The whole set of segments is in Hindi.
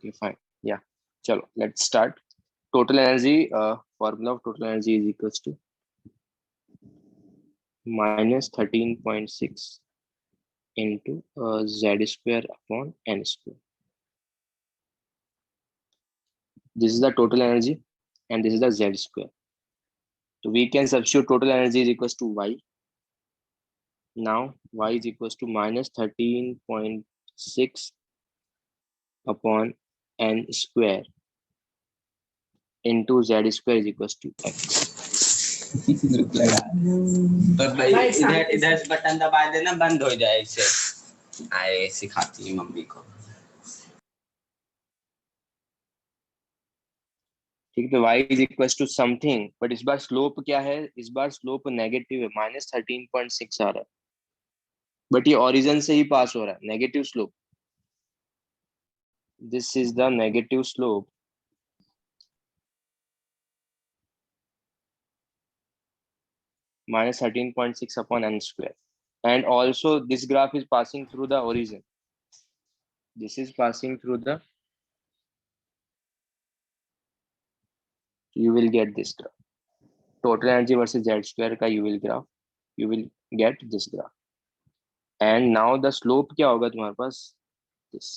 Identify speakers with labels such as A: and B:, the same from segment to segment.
A: Okay, fine. Yeah. Chalo, let's start. Total energy, formula of total energy is equals to minus 13.6 into z square upon n square. This is the total energy and this is the z square. So we can substitute total energy is equals to y. Now y is equals to minus 13.6 upon n square into z square is equals to x.
B: पर भाई इधर इधर बटन दबा देना, बंद हो जाए इसे। आए सिखाती है मम्मी को।
A: ठीक है, y is equal to something, but इस बार स्लोप क्या है, इस बार स्लोप नेगेटिव है, माइनस 13.6 आ रहा है, बट ये ओरिजिन से ही पास हो रहा है, negative slope. This is the negative slope minus 13.6 upon n square, and also this graph is passing through the origin. This is passing through the, you will get this graph, total energy versus z square का you will graph, you will get this graph, and now the slope क्या होगा तुम्हारे पास, this.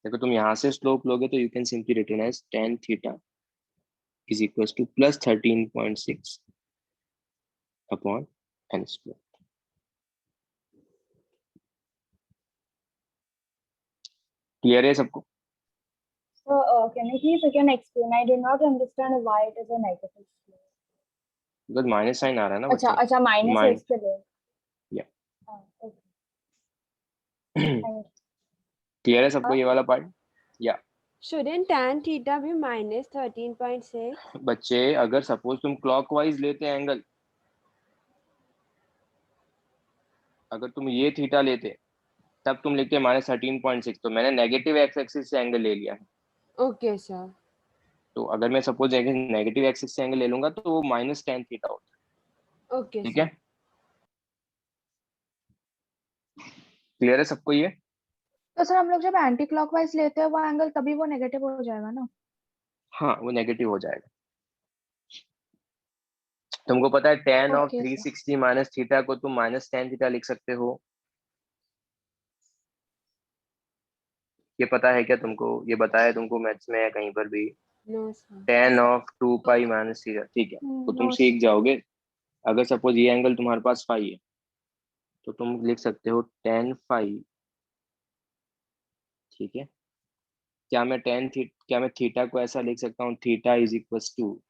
A: देखो तुम यहाँ से स्लोप लोगे तो you can simply written as tan theta is equals to plus 13.6 upon n square. Clear है सबको?
C: So, can you please again explain? I do not understand why it is a negative slope.
A: Because minus sign आ रहा है ना
C: अच्छा
A: बच्चे,
C: अच्छा, माइनस है इसके लिए।
A: Yeah.
C: Okay.
A: क्लियर है सबको ये वाला पार्ट? या
D: Shouldn't tan theta be minus 13.6?
A: बच्चे अगर सपोज तुम क्लॉकवाइज लेते एंगल, अगर तुम ये थीटा लेते तब तुम लिखते माइनस 13.6, तो मैंने नेगेटिव एक्स एक्सिस से एंगल ले लिया है।
D: Okay, sir.
A: तो अगर मैं सपोज नेगेटिव एक्सिस से एंगल ले लूंगा तो वो माइनस टेन थीटा होता है।
D: Okay,
A: ठीक
D: sir.
A: है, क्लियर है सबको ये?
C: तो सर हम लोग जब एंटी क्लॉकवाइज लेते हैं वो एंगल, तभी वो नेगेटिव हो जाएगा ना?
A: हाँ, वो नेगेटिव हो जाएगा। तुमको पता है tan of
C: Okay, sir.
A: 360 minus theta को तुम माइनस टेन थीटा लिख सकते हो, ये पता है क्या तुमको? ये बताया तुमको मैथ्स में या कहीं पर भी?
D: No, sir.
A: tan of 2 pi minus theta. ठीक है, तो तुम
C: No,
A: सीख जाओगे। अगर सपोज ये एंगल तुम्हारे पास फाई है तो तुम लिख सकते हो tan फाई। ठीक है, क्या मैं थीटा को ऐसा लिख सकता हूँ, theta is equals to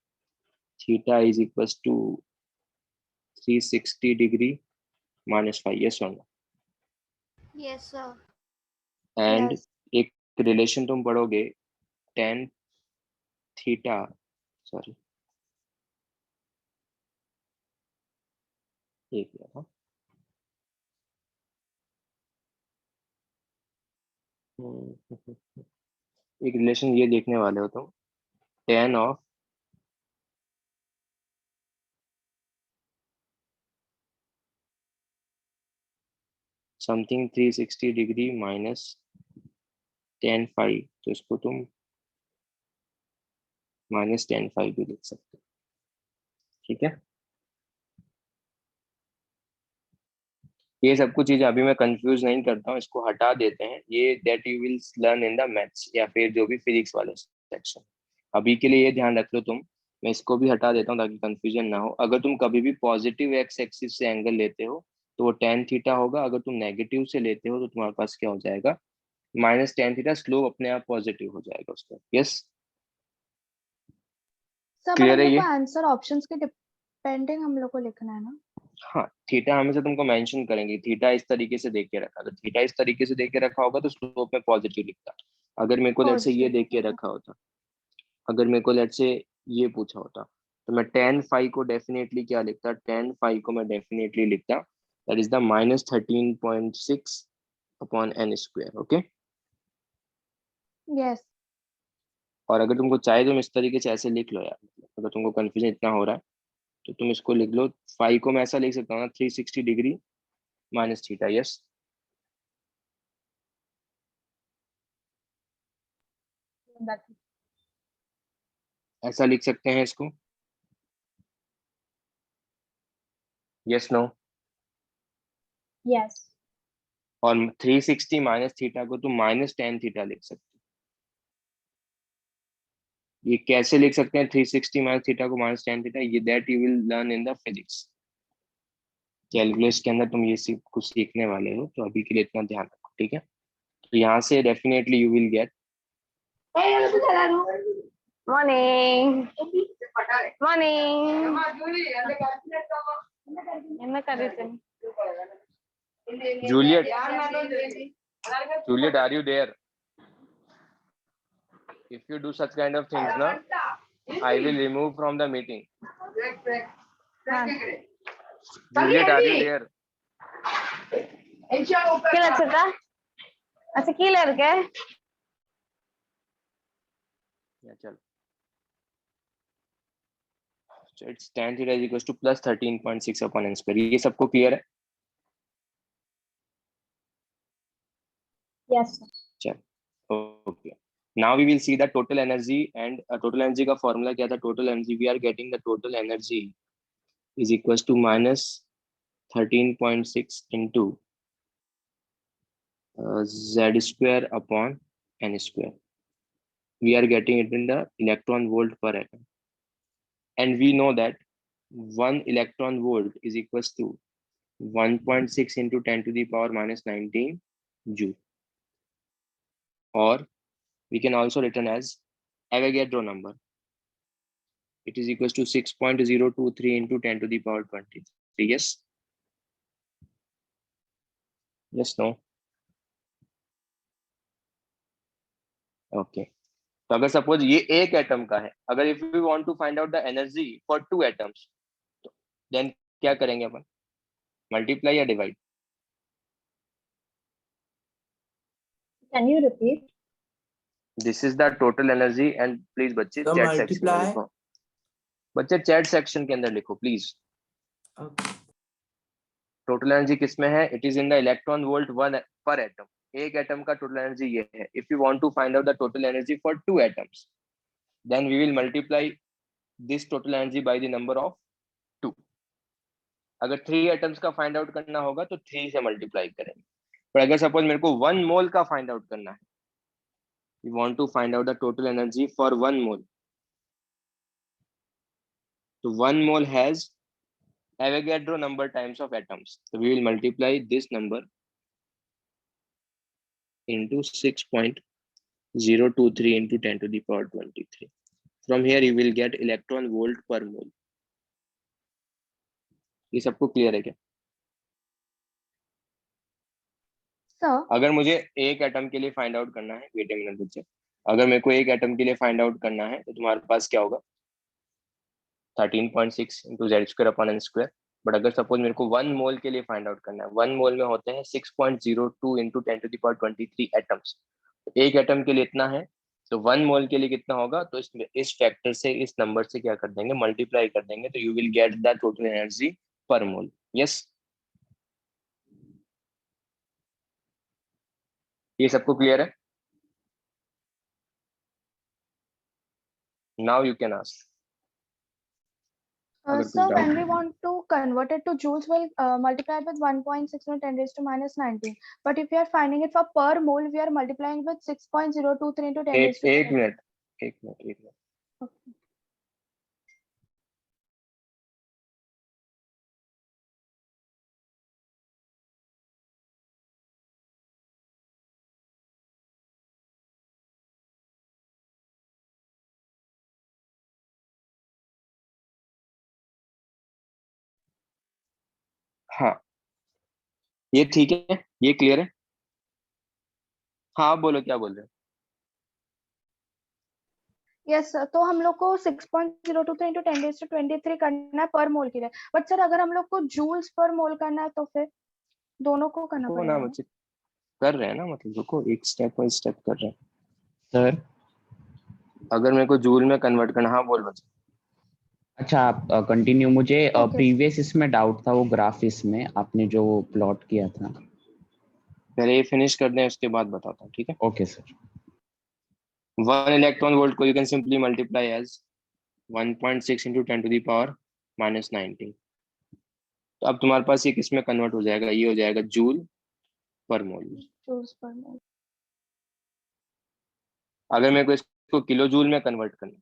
A: 360 degree minus five, yes और no?
E: Yes, sir.
A: And
D: Yes.
A: एक रिलेशन तुम पढ़ोगे, tan थीटा, सॉरी एक मिनट, हाँ। एक रिलेशन ये देखने वाले हो तुम, tan of something 360 degree minus tan five, तो इसको तुम माइनस tan फाइव भी लिख सकते हो। ठीक है, ये सब कुछ चीजें अभी मैं कंफ्यूज नहीं करता हूँ, इसको हटा देते हैं, ये that you will learn in the maths या फिर जो भी फिजिक्स वाले सेक्शन। अभी के लिए ये ध्यान रख लो तुम, मैं इसको भी हटा देता हूँ ताकि कंफ्यूजन ना हो। अगर तुम कभी भी पॉजिटिव एक्स एक्सिस से एंगल लेते हो तो वो tan थीटा होगा, अगर तुम नेगेटिव से लेते हो तो तुम्हारे पास क्या हो जाएगा, माइनस tan थीटा, स्लोप अपने आप पॉजिटिव हो जाएगा उसका। यस,
C: सर
A: क्लियर
C: हम
A: है
C: लोग
A: ये?
C: को आंसर ऑप्शंस के डिपेंडिंग हम लोग को लिखना है ना?
A: हाँ, थीटा हमेशा तुमको मेंशन करेंगे, थीटा इस तरीके से देख के रखा, तो थीटा इस तरीके से देख के रखा होगा तो स्लोप में पॉजिटिव लिखता। अगर मेरे को लेट से ये देख के रखा होता, अगर मेरे को लेट से ये पूछा होता, तो मैं tan फाइव को डेफिनेटली क्या लिखता, tan फाइव को मैं डेफिनेटली लिखता that is the minus 13.6 upon n square. Okay,
C: yes.
A: और अगर तुमको चाहे तुम इस तरीके से ऐसे लिख लो यार, अगर तुमको कंफ्यूजन इतना हो रहा है तो तुम इसको लिख लो, फाइव को मैं ऐसा लिख सकता हूँ ना, 360 degree minus theta. Yes,
C: That.
A: ऐसा लिख सकते हैं इसको, यस नो?
C: Yes.
A: और 360 माइनस थीटा को तो माइनस टेन थीटा लिख सकते हैं। ये कैसे लिख सकते हैं 360 माइनस थीटा को माइनस टेन थीटा? ये that you will learn in the physics. Calculus के अंदर तुम ये कुछ सीखने वाले हो, तो अभी के लिए इतना ध्यान रखो, ठीक है? तो यहाँ से definitely you will gate
C: Morning. Morning. என்ன கருத்து?
A: Juliet. Juliet, are you there? If you do such kind of things, na, I will remove from the meeting. Juliet, are you there?
C: கீழ வச்சிருக்கா? अच्छा கீழ இருக்கு.
A: Yeah, चल. So it's tan theta is equals to plus 13.6 upon n square. ये सबको क्लियर है?
C: Yes.
A: चल. Okay. Now we will see the total energy, and total energy का formula क्या था? Total energy, we are getting the total energy is equals to minus 13.6 into z square upon n square. We are getting it in the electron volt per atom, and we know that 1 electron volt is equals to 1.6 into 10 to the power minus 19 joule, or we can also written as Avogadro number. It is equals to 6.023 into 10 to the power 23. Yes? Yes, no? Okay. तो अगर सपोज ये एक एटम का है, अगर if we want to find out the energy for 2 atoms, then क्या करेंगे अपन? मल्टीप्लाई या divide?
C: Can you repeat?
A: This is the total energy, and please बच्चे
F: तो
A: चैट सेक्शन में लिखो। बच्चे चैट सेक्शन के अंदर लिखो प्लीज। टोटल एनर्जी किस में है? It is in the electron volt one per atom. एक एटम का टोटल एनर्जी ये है। If you want to find out the total energy for 2 atoms, then we will multiply this total energy by the number of 2। अगर 3 एटम्स का फाइंड आउट करना होगा तो 3 से मल्टीप्लाई करेंगे। पर अगर सपोज मेरे को 1 मोल का फाइंड आउट करना है, we want to find out the total energy for 1 mole. So 1 mole has Avogadro number times of atoms. So we will multiply this number into 6.023 into 10 to the power 23. From here you will get electron volt per mole. ये सबको क्लियर है क्या? अगर मुझे एक एटम के लिए फाइंड आउट करना है, वेट अ मिनट बच्चे, अगर मेरे को एक एटम के लिए फाइंड आउट करना है तो तुम्हारे पास क्या होगा? 13.6 into z square upon n square. But अगर सपोज मेरे को 1 मोल के लिए फाइंड आउट करना है, 1 मोल में होते हैं 6.02 into 10 to the power 23 atoms. एक एटम के लिए इतना है, तो 1 मोल के लिए कितना होगा? तो इस फैक्टर से, इस नंबर से क्या कर देंगे? मल्टीप्लाई कर देंगे, तो you will get the total energy पर मोल। यस, ये सबको क्लियर है? Now you can ask.
C: So when we want to convert it to joules, we'll multiply it with 1.6 into 10 raised to minus 19. But if we are finding it for per mole, we are multiplying with 6.023 into 10 raised to
A: 1 minute.
C: Okay.
A: हाँ, ये ठीक है, ये क्लियर है? हाँ बोलो, क्या बोल रहे हो?
C: Yes, तो हम लोग को 6.023 into 10 raised to 23 करना है पर मोल के लिए। बट सर अगर हम लोग को जूल्स पर मोल करना है तो फिर दोनों को करना
A: ना
C: पड़ेगा।
A: बच्चे कर रहे हैं ना, मतलब रुको, एक स्टेप बाय स्टेप कर रहे हैं। सर अगर मेरे को जूल में कन्वर्ट करना, हाँ बोल बच्चे।
G: अच्छा, आप कंटिन्यू। मुझे
C: Okay.
G: प्रीवियस इसमें डाउट था, वो ग्राफ इसमें आपने जो प्लॉट किया था।
A: पहले ये फिनिश कर दें, उसके बाद बताता हूँ, ठीक है?
G: Okay sir.
A: 1 इलेक्ट्रॉन वोल्ट को you can simply multiply as 1.6 into 10 to the power minus 19. तो अब तुम्हारे पास ये किस में कन्वर्ट हो जाएगा, ये हो जाएगा जूल पर मोल।
C: joules per mole.
A: अगर मेरे को इसको किलो जूल में कन्वर्ट करना,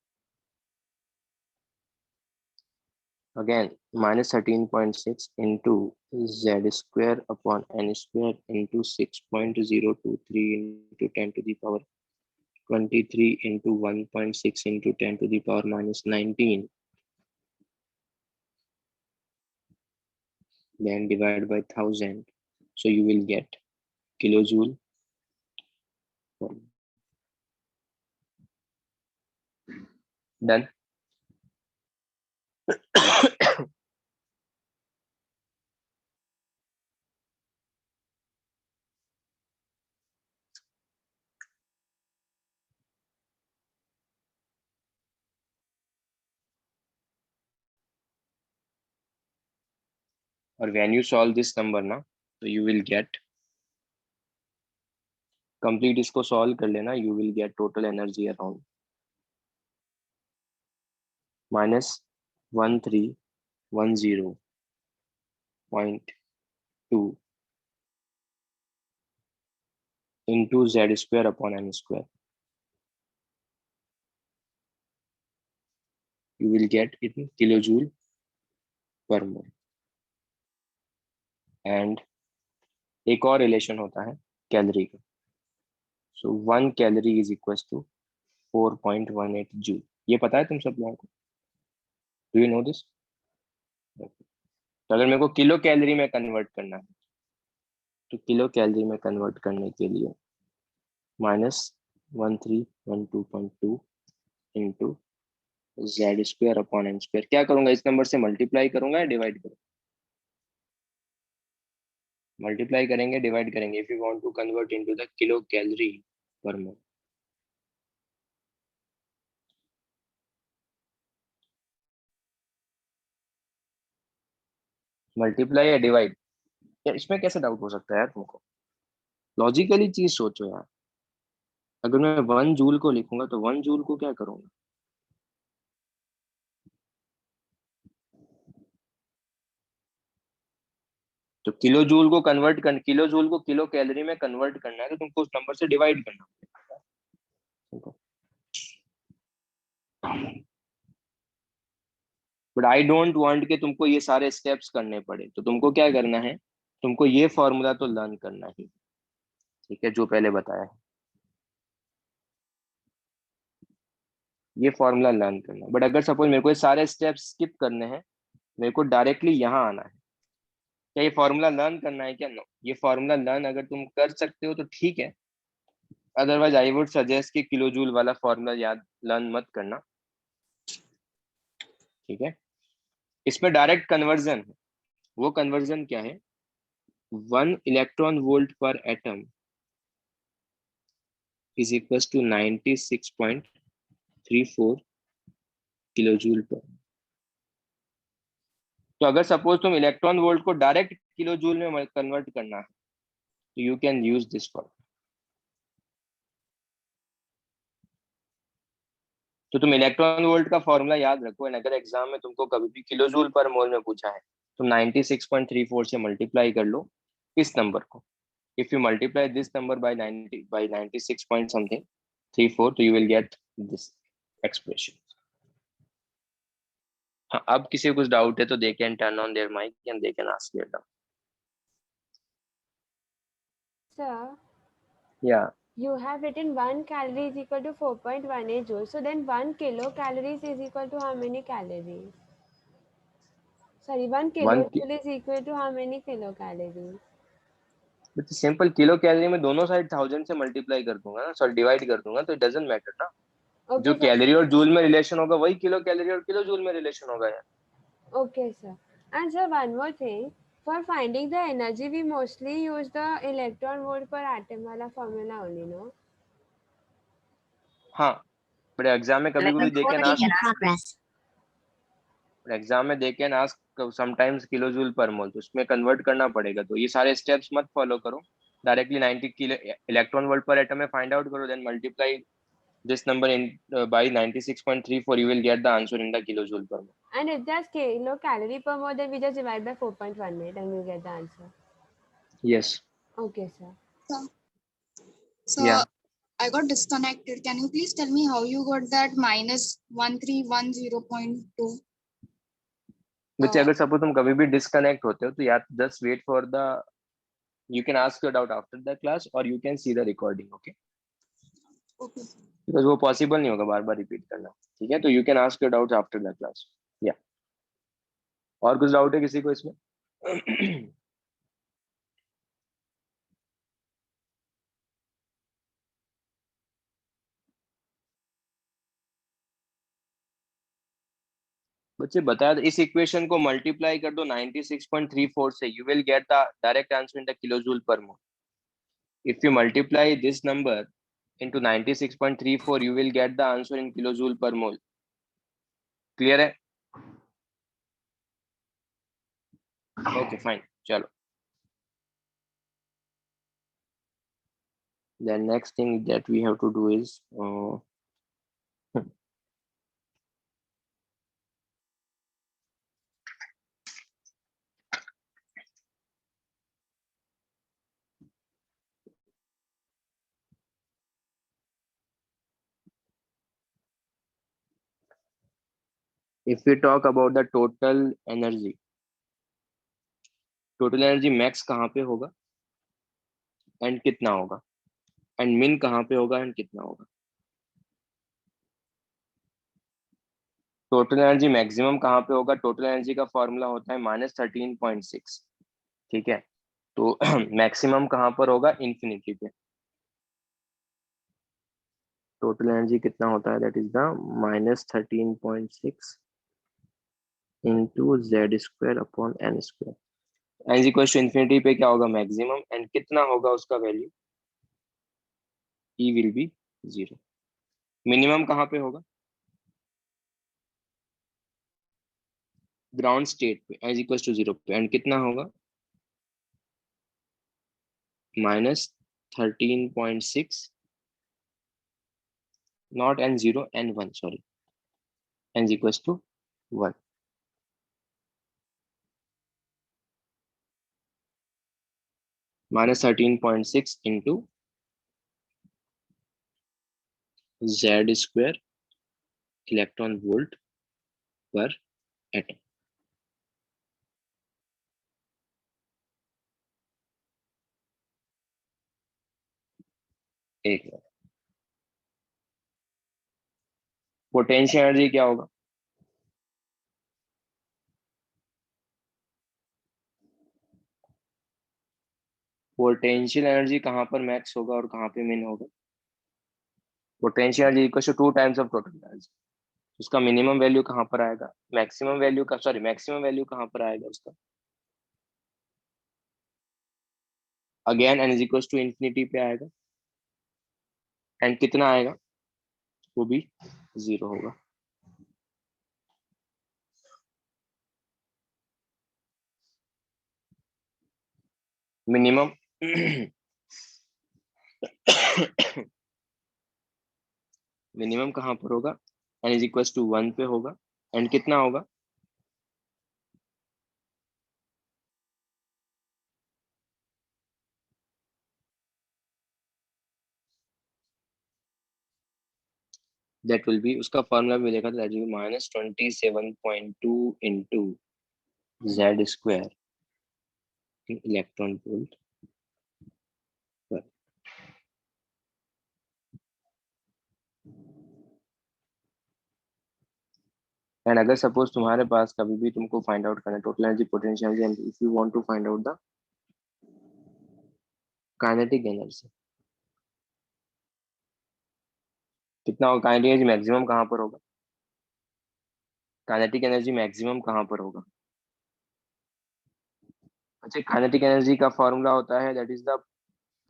A: again -13.6 into z square upon n square into 6.023 into 10 to the power 23 into 1.6 into 10 to the power minus 19, then divide by 1000, so you will get kilojoule per mole. Done. और when you solve this number ना, तो you will get complete, इसको solve कर लेना, you will get total energy around -1310.2 into z square upon n square. You will get it in kilojoule per mole. And एक और रिलेशन होता है कैलोरी का, so 1 calorie is equal to 4.18 joule. ये पता है तुम सब लोगों को? Do you know this? तो अगर मेरे को किलो कैलोरी में कन्वर्ट करना है, तो किलो कैलोरी में कन्वर्ट करने के लिए -1312.2 into z square upon n square, क्या करूंगा, इस नंबर से मल्टीप्लाई करूंगा या डिवाइड करूंगा? मल्टीप्लाई करेंगे, डिवाइड करेंगे, if you want to convert into the kilo calorie per mole. Multiply या डिवाइड, यार इसमें कैसे डाउट हो सकता है यार तुमको? लॉजिकली चीज सोचो यार। अगर मैं 1 जूल को लिखूंगा तो 1 जूल को क्या करूंगा? तो किलो जूल को किलो कैलोरी में कन्वर्ट करना है, तो तुमको उस नंबर से डिवाइड करना पड़ेगा। बट आई डोंट वांट कि तुमको ये सारे स्टेप्स करने पड़े, तो तुमको क्या करना है, तुमको ये फॉर्मूला तो लर्न करना ही, ठीक है, जो पहले बताया है, ये फॉर्मूला लर्न करना। बट अगर सपोज मेरे को ये सारे स्टेप्स स्किप करने हैं, मेरे को डायरेक्टली यहाँ आना है, क्या ये फॉर्मूला लर्न करना है क्या? नो, ये फॉर्मूला लर्न अगर तुम कर सकते हो तो ठीक है, अदरवाइज आई वुड सजेस्ट कि किलो जूल वाला फॉर्मूला याद लर्न मत करना, ठीक है। इसमें डायरेक्ट कन्वर्जन है, वो कन्वर्जन क्या है, 1 इलेक्ट्रॉन वोल्ट पर atom is equal to 96.34 kilo joule per. तो अगर सपोज तुम इलेक्ट्रॉन वोल्ट को डायरेक्ट किलो जूल में कन्वर्ट करना है, तो you can use this formula. तो तुम इलेक्ट्रॉन वोल्ट का फॉर्मूला याद रखो, एंड अगर एग्जाम में तुमको कभी भी किलो जूल पर मोल में पूछा है, तुम 96.34 से मल्टीप्लाई कर लो इस नंबर को। If you multiply this number by 96 point something 34, तो you will get this expression. हाँ, अब किसी को कुछ डाउट है तो they can turn on their mic and they can ask their doubt.
D: Sir,
A: Yeah.
D: you have written 1 calorie is equal to 4.18 joules. So then 1 kilocalories is equal to how many calories? Sorry, 1 kilojoule is equal to how many kilocalories?
A: Simple, kilo calorie में दोनों साइड 1000 से मल्टीप्लाई कर दूंगा ना, सॉरी डिवाइड कर दूंगा, तो इट डजंट मैटर ना।
D: Okay,
A: जो
D: sir.
A: कैलोरी और जूल में रिलेशन होगा वही किलो कैलोरी और किलो जूल में रिलेशन होगा यार।
D: Okay, sir. And sir, one more thing. For finding the energy, we mostly use the electron volt per atom wala formula only, no?
A: हाँ, बट एग्जाम में कभी कभी they can ask,
E: progress.
A: Exam में they can ask sometimes kilo joule per mole, तो उसमें कन्वर्ट करना पड़ेगा। तो ये सारे स्टेप्स मत फॉलो करो, डायरेक्टली 90 किलो इलेक्ट्रॉन वोल्ट पर एटम में फाइंड आउट करो, then multiply this number by 96.34, you will get the answer in the kilojoule per mole.
D: And if there's kilocalorie per mole, then we just divide by 4.18 and we'll get the answer.
A: Yes.
D: Okay, sir.
E: So
A: Yeah.
E: I got disconnected. Can you please tell me how you got that minus 1310.2?
A: बच्चे अगर सपोज तुम कभी भी डिस्कनेक्ट होते हो तो या just wait for the, you can ask your doubt after the class or you can see the recording. Okay,
E: Okay.
A: because वो possible नहीं होगा बार बार रिपीट करना. ठीक है, तो you can ask your doubts after the class. Yeah. और कुछ डाउट है किसी को इसमें? बच्चे बताया इस इक्वेशन को मल्टीप्लाई कर दो 96.34 से, you will get the direct answer in the kilojoule per mole. If you multiply this number into 96.34, you will get the answer in kilojoule per mole. Clear है? Okay, fine. चलो. The next thing that we have to do is if we talk about the total energy max कहाँ पे होगा and कितना होगा, and min कहाँ पे होगा and कितना होगा. टोटल एनर्जी मैक्सिमम कहाँ पे होगा? टोटल एनर्जी का फॉर्मूला होता है -13.6. ठीक है, तो मैक्सिमम कहाँ पर होगा? इंफिनिटी पे. टोटल एनर्जी कितना होता है? That is the -13.6 into z² upon n². N equal to infinity पे क्या होगा? मैक्सिमम, एंड कितना होगा उसका value? E will be 0. Minimum कहाँ पे होगा? ग्राउंड स्टेट पे, एन इक्वल टू 0 पे, एंड कितना होगा? -13.6 not n0 n1, sorry, n equals to 1. -13.6 into z² electron volt per atom. एक बार पोटेंशियल एनर्जी क्या होगा? पोटेंशियल एनर्जी कहाँ पर मैक्स होगा और कहाँ पे मिन होगा? Potential energy equal to 2 times of total energy. उसका मिनिमम वैल्यू कहाँ पर आएगा? मैक्सिमम वैल्यू का, सॉरी, मैक्सिमम वैल्यू कहाँ पर आएगा उसका? Again n equal to infinity पे आएगा, एंड कितना आएगा? वो भी 0 होगा. मिनिमम मिनिमम कहाँ पर होगा? n इक्वल टू 1 पे होगा, एंड कितना होगा? that will be, उसका फॉर्मूला भी देखा था, that will be -27.2 into z² electron volt पर. एंड अगर सपोज तुम्हारे पास कभी भी तुमको फाइंड आउट करना total energy, potential energy, and if you want to find out the kinetic energy, कितना होगा? काइनेटिक एनर्जी मैक्सिमम कहाँ पर होगा? काइनेटिक एनर्जी मैक्सिमम कहाँ पर होगा? अच्छा, काइनेटिक एनर्जी का फॉर्मूला होता है that is the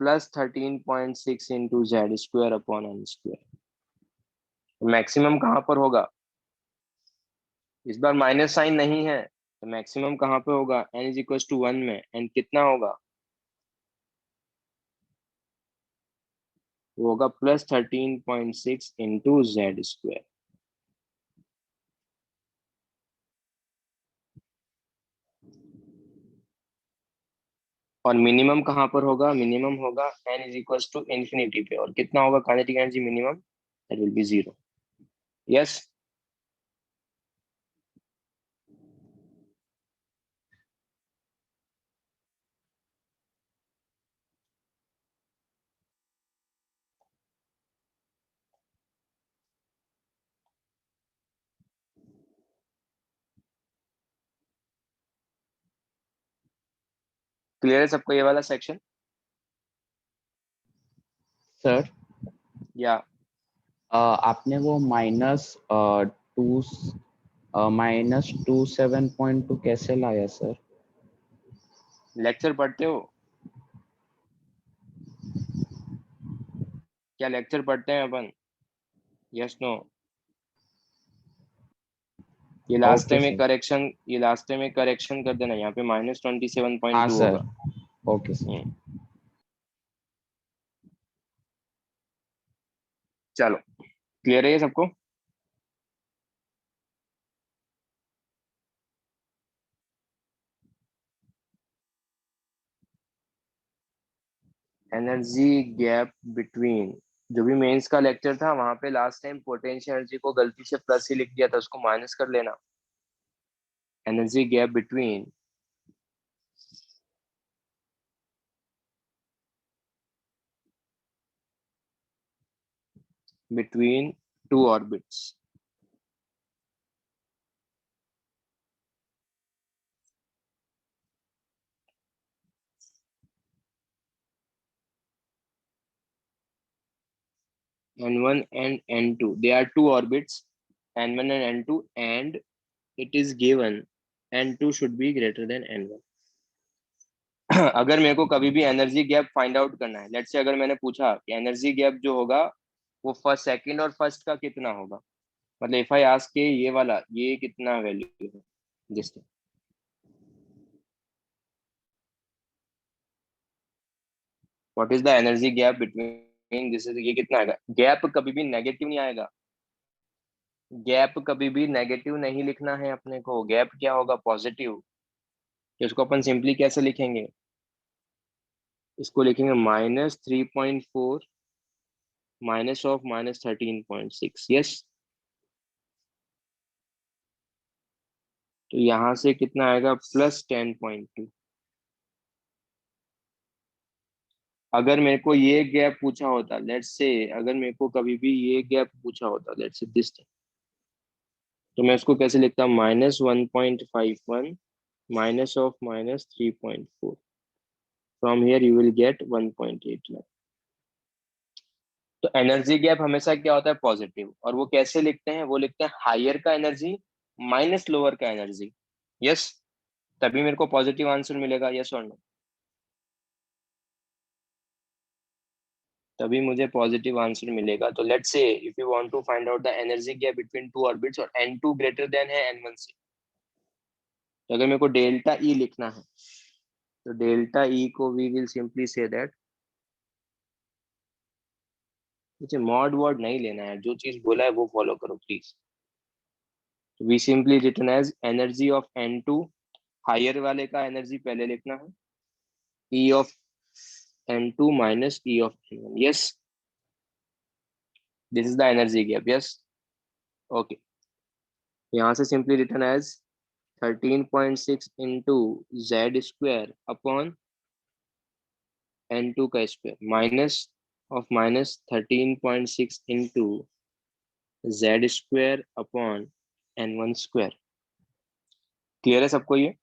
A: +13.6 into z² upon n². Maximum कहाँ पर होगा? इस बार माइनस साइन नहीं है, तो मैक्सिमम कहाँ पे होगा? n इज इक्वल टू 1 में, एंड कितना होगा? वो होगा +13.6 इंटू जेड स्क्वायर। और मिनिमम कहाँ पर होगा? मिनिमम होगा n is equal to infinity पे। और कितना होगा kinetic energy minimum? That will be 0। Yes, clear है सबको ये वाला सेक्शन?
G: सर
A: या
G: आपने वो -27.2 कैसे लाया सर?
A: लेक्चर पढ़ते हो क्या? लेक्चर पढ़ते हैं अपन? Yes no? ये last
G: okay
A: time
G: sir.
A: Correction कर देना। यहाँ पे
G: हाँ
A: -27.2
G: सर,
A: होगा।
G: Okay sir.
A: चलो, क्लियर है ये सबको? एनर्जी गैप बिटवीन, जो भी मेंस का लेक्चर था वहां पे लास्ट टाइम पोटेंशियल एनर्जी को गलती से प्लस ही लिख दिया था, उसको माइनस कर लेना। Energy gap between two orbits. n1 and n2, they are two orbits, n1 and n2, and it is given n2 should be greater than n1। अगर मेरे को कभी भी एनर्जी गैप फाइंड आउट करना है, लेट्स से अगर मैंने पूछा कि एनर्जी गैप जो होगा वो फर्स्ट सेकंड और फर्स्ट का कितना होगा, मतलब इफ आई आस्क के ये वाला ये कितना वैल्यू है जिसका, what is the energy gap between this is, ये कितना आएगा? गैप कभी भी नेगेटिव नहीं आएगा। गैप कभी भी नेगेटिव नहीं लिखना है अपने को। गैप क्या होगा? पॉजिटिव। तो इसको अपन सिंपली कैसे लिखेंगे? इसको लिखेंगे -3.4 माइनस ऑफ -13.6। यस, तो यहाँ से कितना आएगा? +10.2। अगर मेरे को ये गैप पूछा होता, लेट्स से अगर मेरे को कभी भी ये गैप पूछा होता, लेट्स से दिस, तो मैं इसको कैसे लिखता? -1.51 minus of -3.4। From here you will gate 1.89। तो एनर्जी गैप हमेशा क्या होता है? पॉजिटिव। और वो कैसे लिखते हैं? वो लिखते हैं हायर का एनर्जी माइनस लोअर का एनर्जी। यस, तभी मेरे को पॉजिटिव आंसर मिलेगा। यस और नो? तभी मुझे पॉजिटिव आंसर मिलेगा। तो let's say if you want to find out the energy gap between two orbits और n2 ग्रेटर देन है n1 से, तो अगर मेरे को डेल्टा ई लिखना है, तो डेल्टा ई को we will simply say that, मुझे मॉड वर्ड नहीं लेना है, जो चीज बोला है वो फॉलो करो please. We simply written as energy of n2, higher वाले का एनर्जी पहले लिखना है, E of n2 minus E of n1। Yes, this is the energy gap. Yes, okay. यहाँ से simply written as 13.6 into z square upon n2 का square minus of -13.6 into z square upon n1 square. Clear है सबको ये?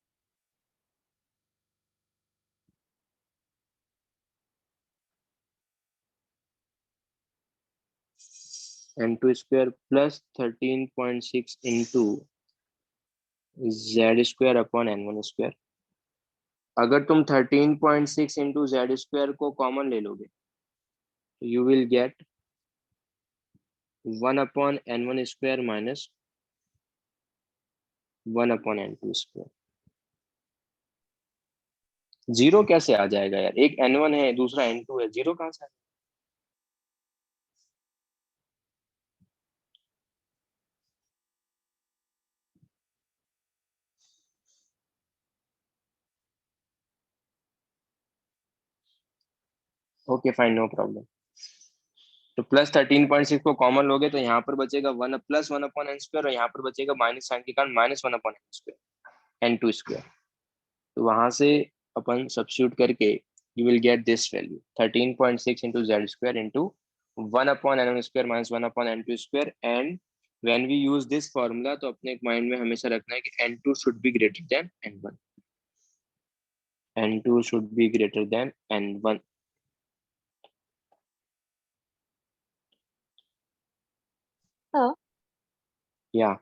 A: n2 square plus 13.6 into z square upon n1 square. अगर तुम 13.6 इंटू जेड स्क्वायर को कॉमन ले लोगे, तो you will gate 1 upon n1 square minus 1 upon n2 square. Zero कैसे आ जाएगा यार? एक n1 है, दूसरा n2 है, जीरो कहाँ से आएगा? Okay fine, no problem. तो प्लस 13.6 को कॉमन लोगे तो यहाँ पर बचेगा वन प्लस 1/n² और यहाँ पर बचेगा माइनस साइन के कारण -1/n², n2²। तो वहां से अपन सब्स्टिट्यूट करके you will get this value 13.6 into z² into 1/n² minus 1/n²। and when we use this formula तो अपने माइंड में हमेशा रखना है कि n2 should be greater than n1, n2 should be greater than n1। yeah,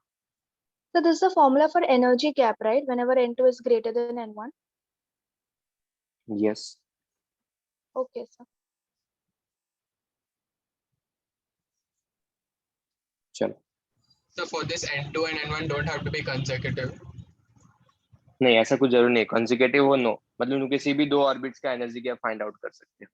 C: So this is the formula for energy gap, right? Whenever N2 is greater than N1.
A: yes,
C: Okay, sir.
A: चलो।
F: So for this N2 and N1 don't have to be consecutive.
A: नहीं, ऐसा कुछ जरूर नहीं, कॉन्जिक्यूटिव हो नो, मतलब तुम किसी भी दो ऑर्बिट्स का एनर्जी गैप फाइंड आउट कर सकते हो।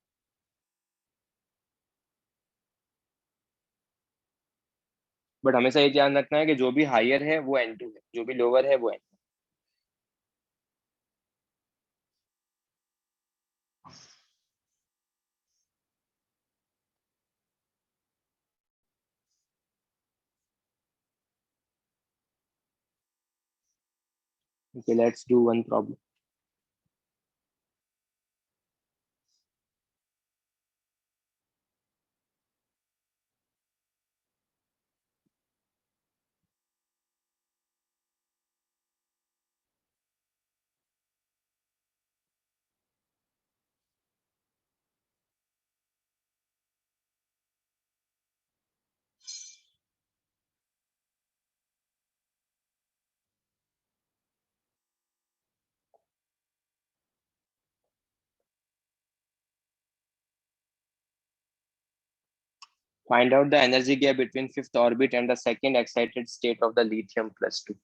A: बट हमेशा ये ध्यान रखना है कि जो भी हायर है वो n2 है, जो भी लोअर है वो n1। Okay, let's do one problem. Find out the energy gap between fifth orbit and the second excited state of the lithium +2.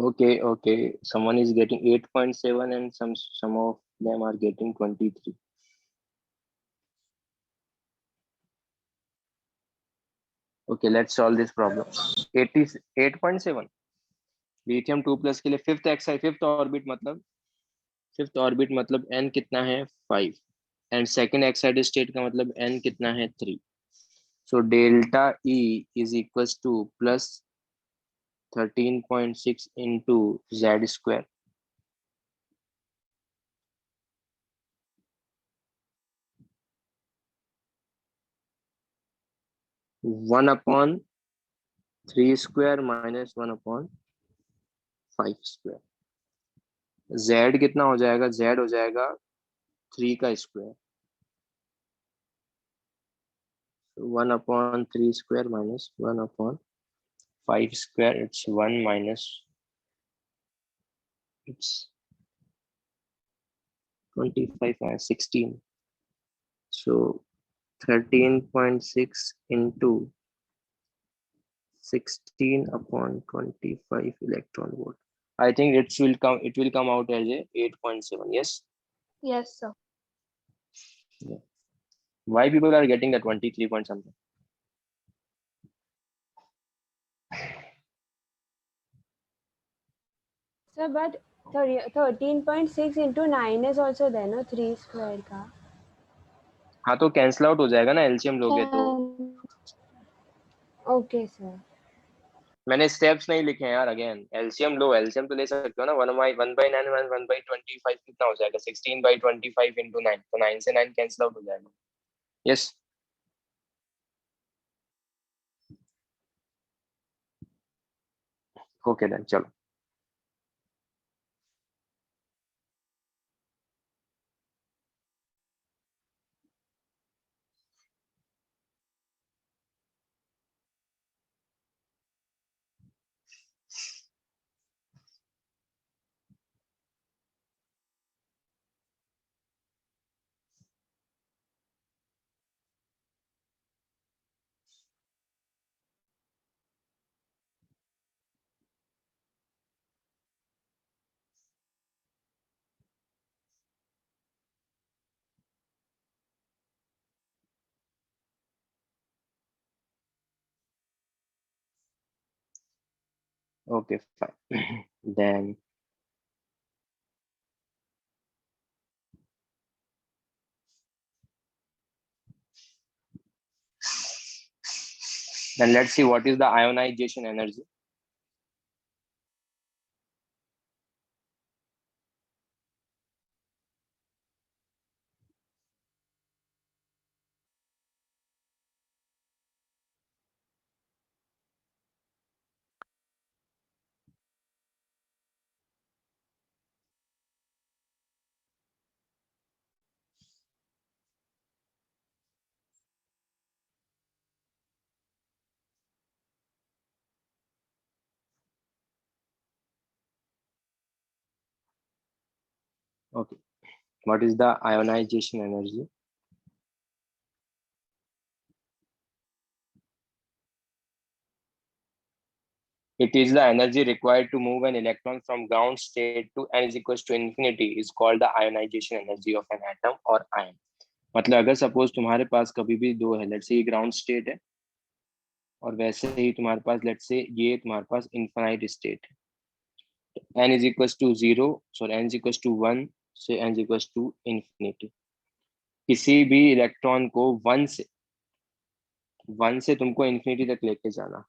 A: Okay. Someone is getting 8.7 and some of them are getting 23. Okay, let's solve this problem. 88.7. Lithium 2+ के लिए फिफ्थ ऑर्बिट मतलब n कितना है 5 एंड सेकंड एक्साइटेड स्टेट का मतलब n कितना है 3. So delta E is equals to plus 13.6 into z square. One upon 3 square minus 1 upon 5 square. z कितना हो जाएगा? z हो जाएगा 3 का square. 1 upon 3 square minus 1 upon 5 square. It's 1 minus, it's 25 minus 16. So 13.6 into 16 upon 25 electron volt. I think it will come out as a 8.7. Yes.
C: Yes, sir.
A: Yeah. Why people are getting the 23 point something?
D: Sir, but 13.6 into 9 is also there, no? 3 square का.
A: हाँ तो कैंसिल आउट हो जाएगा ना एलसीएम लोगे तो.
D: Okay, sir.
A: मैंने स्टेप्स नहीं लिखे हैं यार. अगेन एलसीएम लो, एलसीएम तो ले सकते हो ना. 1/9 1/25 कितना हो जाएगा? 16/25 into 9. तो 9 से 9 कैंसिल आउट हो जाएगा. यस. ओके देन चलो. Okay, fine. Then let's see what is the ionization energy. Okay, what is the ionization energy? It is the energy required to move an electron from ground state to n is equals to infinity is called the ionization energy of an atom or ion. मतलब अगर सपोज तुम्हारे पास कभी भी दो है, लेट्स से ये ग्राउंड स्टेट है और वैसे ही तुम्हारे पास लेट्स से ये तुम्हारे पास इनफाइनाइट स्टेट है. n is equals to 0, sorry n is equals to 1 से n is equals to infinity. किसी भी इलेक्ट्रॉन को 1 से तुमको इन्फिनिटी तक लेके जाना,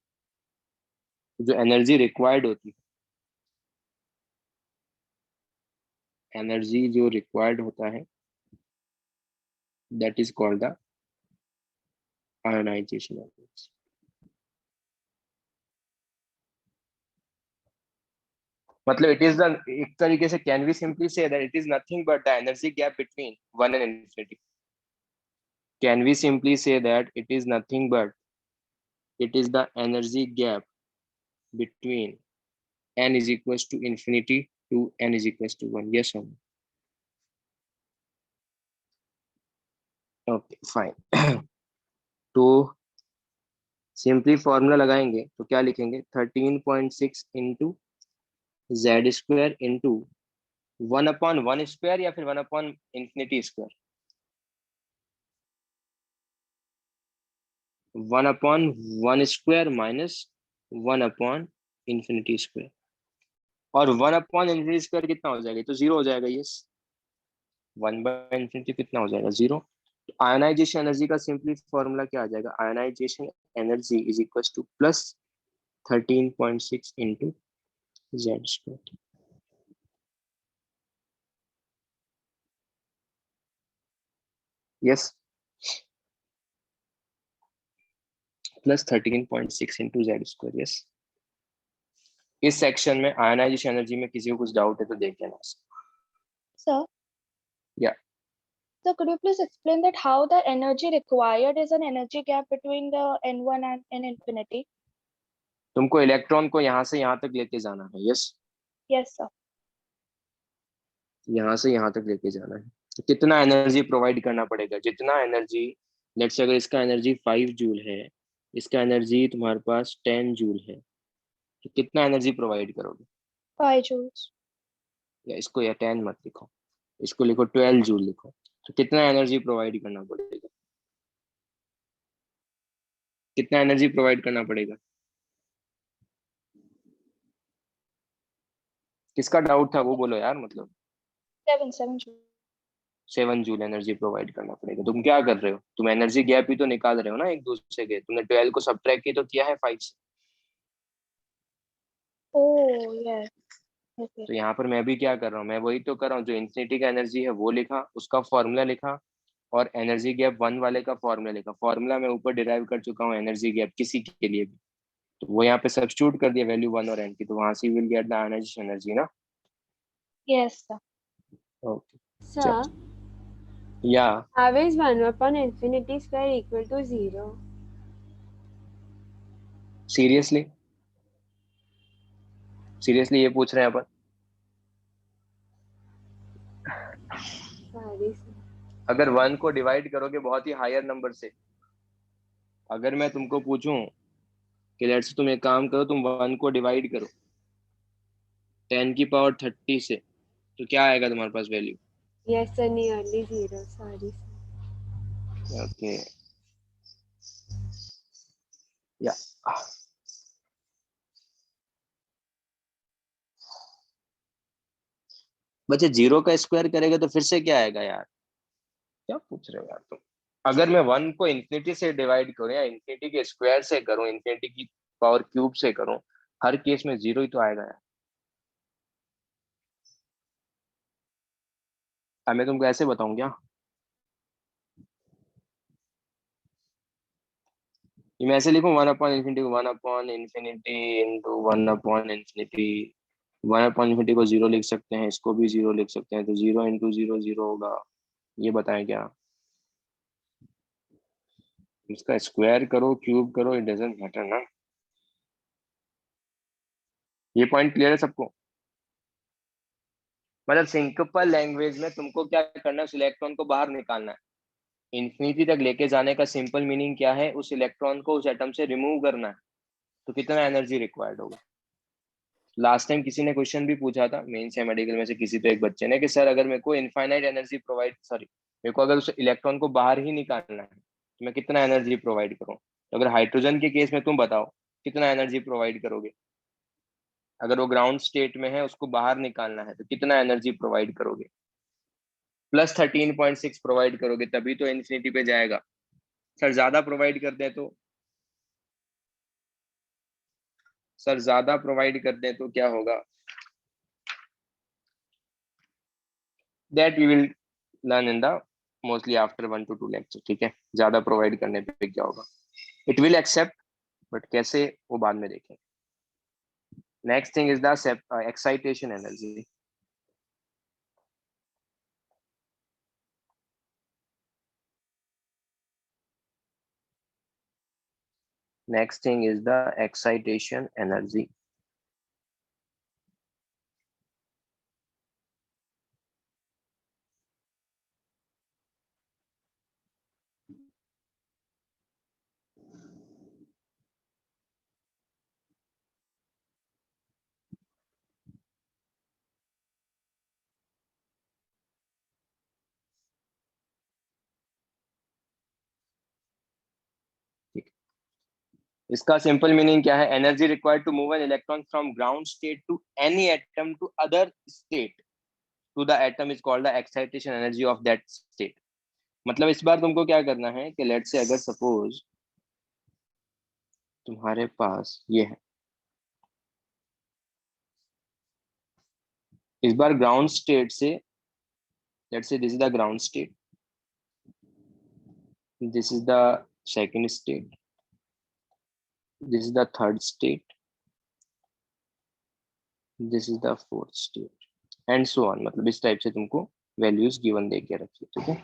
A: जो एनर्जी रिक्वायर्ड होती है, एनर्जी जो रिक्वायर्ड होता है, that is called the ionization energy. मतलब इट इज द, एक तरीके से can we simply say that it is nothing but the energy gap between 1 and infinity. Can we simply say that it is nothing but it is the energy gap between n is equals to infinity to n is equals to 1? Yes or no? Okay, fine. तो सिंपली फॉर्मूला लगाएंगे तो क्या लिखेंगे? 13.6 into Z square into 1/1 square या फिर 1/∞ स्क्वायर? 1/1 square minus 1/∞ square. और 1/∞ स्क्वायर कितना हो जाएगा? तो 0 हो जाएगा। यस, 1/∞ कितना हो जाएगा? 0। आयनाइजेशन एनर्जी का सिंपली फॉर्मूला क्या आ जाएगा? Ionization energy is equal to plus 13.6 into z square. Yes, plus 13.6 into z square. Yes, इस सेक्शन में आयनाइजेशन एनर्जी में किसी को कुछ डाउट है तो देख लेना।
C: Sir,
A: Yeah.
C: so could you please explain that how the energy required is an energy gap between the n1 and n infinity?
A: तुमको इलेक्ट्रॉन को यहाँ से यहाँ तक लेके जाना है। Yes,
C: Yes, sir.
A: यहाँ से यहाँ तक लेके जाना है। तो कितना एनर्जी प्रोवाइड करना पड़ेगा? जितना एनर्जी, लेट्स से अगर इसका एनर्जी 5 जूल है, इसका एनर्जी तुम्हारे पास 10 जूल है, तो कितना एनर्जी प्रोवाइड करोगे?
C: 5 joules.
A: या इसको, या 10 मत लिखो, इसको लिखो 12 जूल लिखो। तो कितना एनर्जी प्रोवाइड करना पड़ेगा? कितना एनर्जी प्रोवाइड करना पड़ेगा? किसका डाउट था वो बोलो यार। मतलब
C: 7 joules.
A: 7 जूल एनर्जी प्रोवाइड करना पड़ेगा। तुम क्या कर रहे हो? तुम एनर्जी गैप ही तो निकाल रहे हो ना एक दूसरे के। तुमने 12 को सब्ट्रैक्ट ही तो किया है 5 से।
C: Oh, yes. Okay.
A: तो यहाँ पर मैं भी क्या कर रहा हूँ? मैं वही तो कर रहा हूँ, जो इंफिनिटी का एनर्जी है वो लिखा, उसका फॉर्मूला लिखा, और एनर्जी गैप 1 वाले का फॉर्मूला लिखा। फॉर्मूला मैं ऊपर डिराइव कर चुका हूँ एनर्जी गैप किसी के लिए भी, तो वो यहाँ पे सब्स्टिट्यूट कर दिया वैल्यू 1 और n की, तो वहां से will get the ionization energy ना।
C: Yes, sir.
A: ओके,
D: Sir,
A: या
D: how is 1/∞ square equal to 0?
A: Seriously, seriously ये पूछ रहे हैं अपन?
D: Sorry, sir.
A: अगर 1 को डिवाइड करोगे बहुत ही हायर नंबर से, अगर मैं तुमको पूछूं कि लेट्स तुम एक काम करो, तुम 1 को डिवाइड करो 10 की पावर 30 से, तो क्या आएगा तुम्हारे पास value?
D: Yes, sir, nearly 0. Sorry, sir.
A: Okay, या बच्चे 0 का स्क्वायर करेगा तो फिर से क्या आएगा यार? क्या पूछ रहे हो यार तुम? अगर मैं 1 को इंफिनिटी से डिवाइड करूं या इंफिनिटी के स्क्वायर से करूं, इंफिनिटी की पावर क्यूब से करूं, हर केस में 0 ही तो आएगा यार। अब मैं तुमको ऐसे बताऊं क्या? ये मैं ऐसे लिखूं 1/∞ 1/∞ इंटू 1/∞। 1/∞ को 0 लिख सकते हैं, इसको भी 0 लिख सकते हैं, तो 0 इंटू 0 0 होगा। ये बताएं क्या? इसका स्क्वायर करो क्यूब करो, इट डजेंट मैटर ना। ये पॉइंट क्लियर है सबको? मतलब सिंपल लैंग्वेज में तुमको क्या करना है? उस इलेक्ट्रॉन को बाहर निकालना है। इंफिनिटी तक लेके जाने का सिंपल मीनिंग क्या है? उस इलेक्ट्रॉन को उस एटम से रिमूव करना है। तो कितना एनर्जी रिक्वायर्ड होगा? लास्ट टाइम किसी ने क्वेश्चन भी पूछा था मेंस या मेडिकल में से किसी तो एक बच्चे ने, कि सर अगर मेरे को इनफाइनाइट एनर्जी प्रोवाइड, सॉरी, मेरे को अगर उस इलेक्ट्रॉन को बाहर ही निकालना है तो मैं कितना एनर्जी प्रोवाइड करूँ? तो अगर हाइड्रोजन के केस में तुम बताओ कितना एनर्जी प्रोवाइड करोगे? अगर वो ग्राउंड स्टेट में है, उसको बाहर निकालना है, तो कितना एनर्जी प्रोवाइड करोगे? प्लस 13.6 प्रोवाइड करोगे, तभी तो इन्फिनिटी पे जाएगा। सर ज्यादा प्रोवाइड कर दें तो, सर ज्यादा प्रोवाइड कर दें तो क्या होगा? That we will learn in the mostly after 1 to 2 lecture. ठीक है, ज्यादा प्रोवाइड करने पे क्या होगा? इट विल एक्सेप्ट, बट कैसे वो बाद में देखें। Next thing is the excitation energy. Next thing is the excitation energy. इसका सिंपल मीनिंग क्या है? Energy required to move an electron from ground state to any atom to other state to the atom is called the excitation energy of that state. मतलब इस बार तुमको क्या करना है कि लेट से अगर सपोज तुम्हारे पास ये है, इस बार ग्राउंड स्टेट से, लेट से this is the ground state, this is the second state, this is the third state, this is the fourth state and so on। मतलब इस टाइप से तुमको वैल्यूज गिवन दे के रखिए, ठीक है।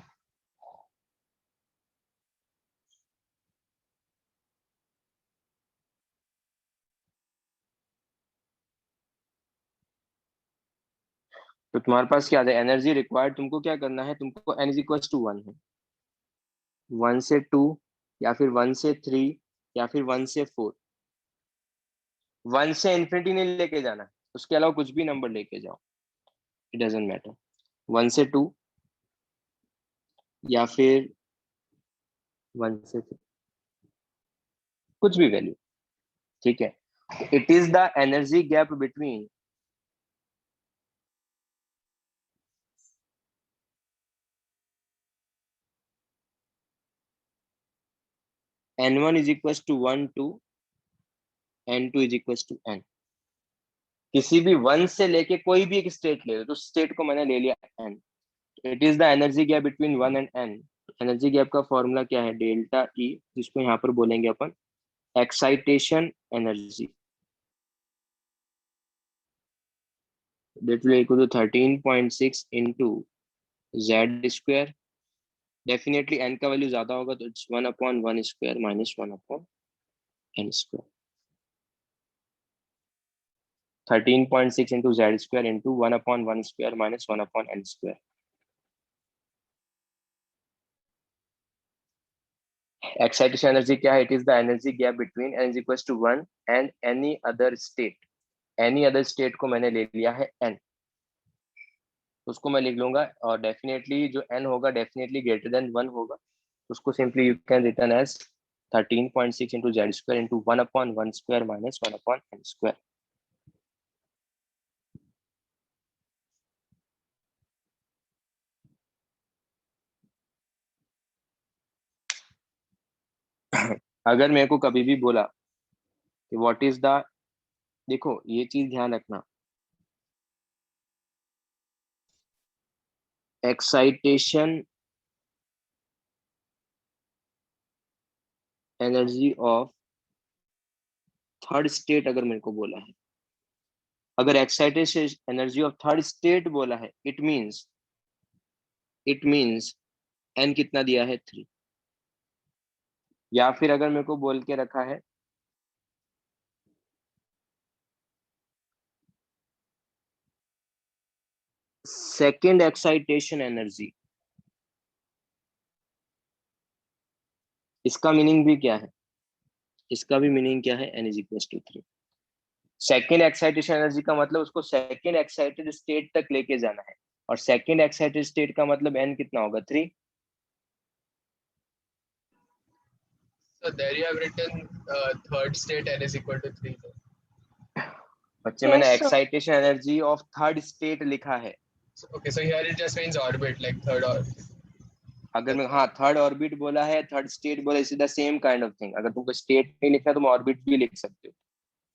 A: तो तुम्हारे पास क्या है? एनर्जी रिक्वायर्ड तुमको क्या करना है, तुमको n इज इक्वल टू 1 है, 1 से 2 या फिर 1 से 3 या फिर 1 से 4। 1 से इन्फिनिटी नहीं लेके जाना है, उसके अलावा कुछ भी नंबर लेके जाओ, इट डजंट मैटर। 1 से 2 या फिर 1 से 3, कुछ भी वैल्यू, ठीक है। It is the energy gap between n1 is equals to 1 to n2 is equals to n। किसी भी 1 से लेके कोई भी एक स्टेट ले लो, तो स्टेट को मैंने ले लिया n। It is the energy gap between 1 and n। Energy gap का फॉर्मूला क्या है? डेल्टा E, जिसको यहाँ पर बोलेंगे अपन excitation energy, that will equal to 13.6 into z square। Definitely n का वैल्यू ज्यादा होगा तो it's 1/1 square minus 1/n square. 13.6 into z square into 1/1 square minus 1/n square। Excitation energy क्या है? It is the energy gap between n is equals to 1 and any other state। Any other state को मैंने ले लिया है n, उसको मैं लिख लूंगा, और डेफिनेटली जो n होगा डेफिनेटली ग्रेटर देन 1 होगा, उसको simply you can return as 13.6 into z square into 1/1 square minus 1/n square। अगर मेरे को कभी भी बोला कि व्हाट इज द, देखो ये चीज ध्यान रखना, excitation energy of third state अगर मेरे को बोला है, अगर excitation energy of third state बोला है, इट मींस n कितना दिया है? 3। या फिर अगर मेरे को बोल के रखा है सेकेंड एक्साइटेशन एनर्जी, इसका मीनिंग भी क्या है? इसका भी मीनिंग क्या है? n is equals to 3। Second excitation energy का मतलब उसको सेकेंड एक्साइटेड स्टेट तक लेके जाना है, और सेकेंड एक्साइटेड स्टेट का मतलब n कितना होगा? 3।
F: So there you have written third state n is equal to 3.
A: बच्चे मैंने
C: Yes, sir.
A: Excitation energy of third state लिखा है।
F: So, okay, so here it just means orbit, like third orbit.
A: अगर मैं हाँ थर्ड ऑर्बिट बोला है, थर्ड स्टेट बोला, is the same kind of thing. अगर तुमको स्टेट नहीं लिखना तुम ऑर्बिट भी लिख सकते हो।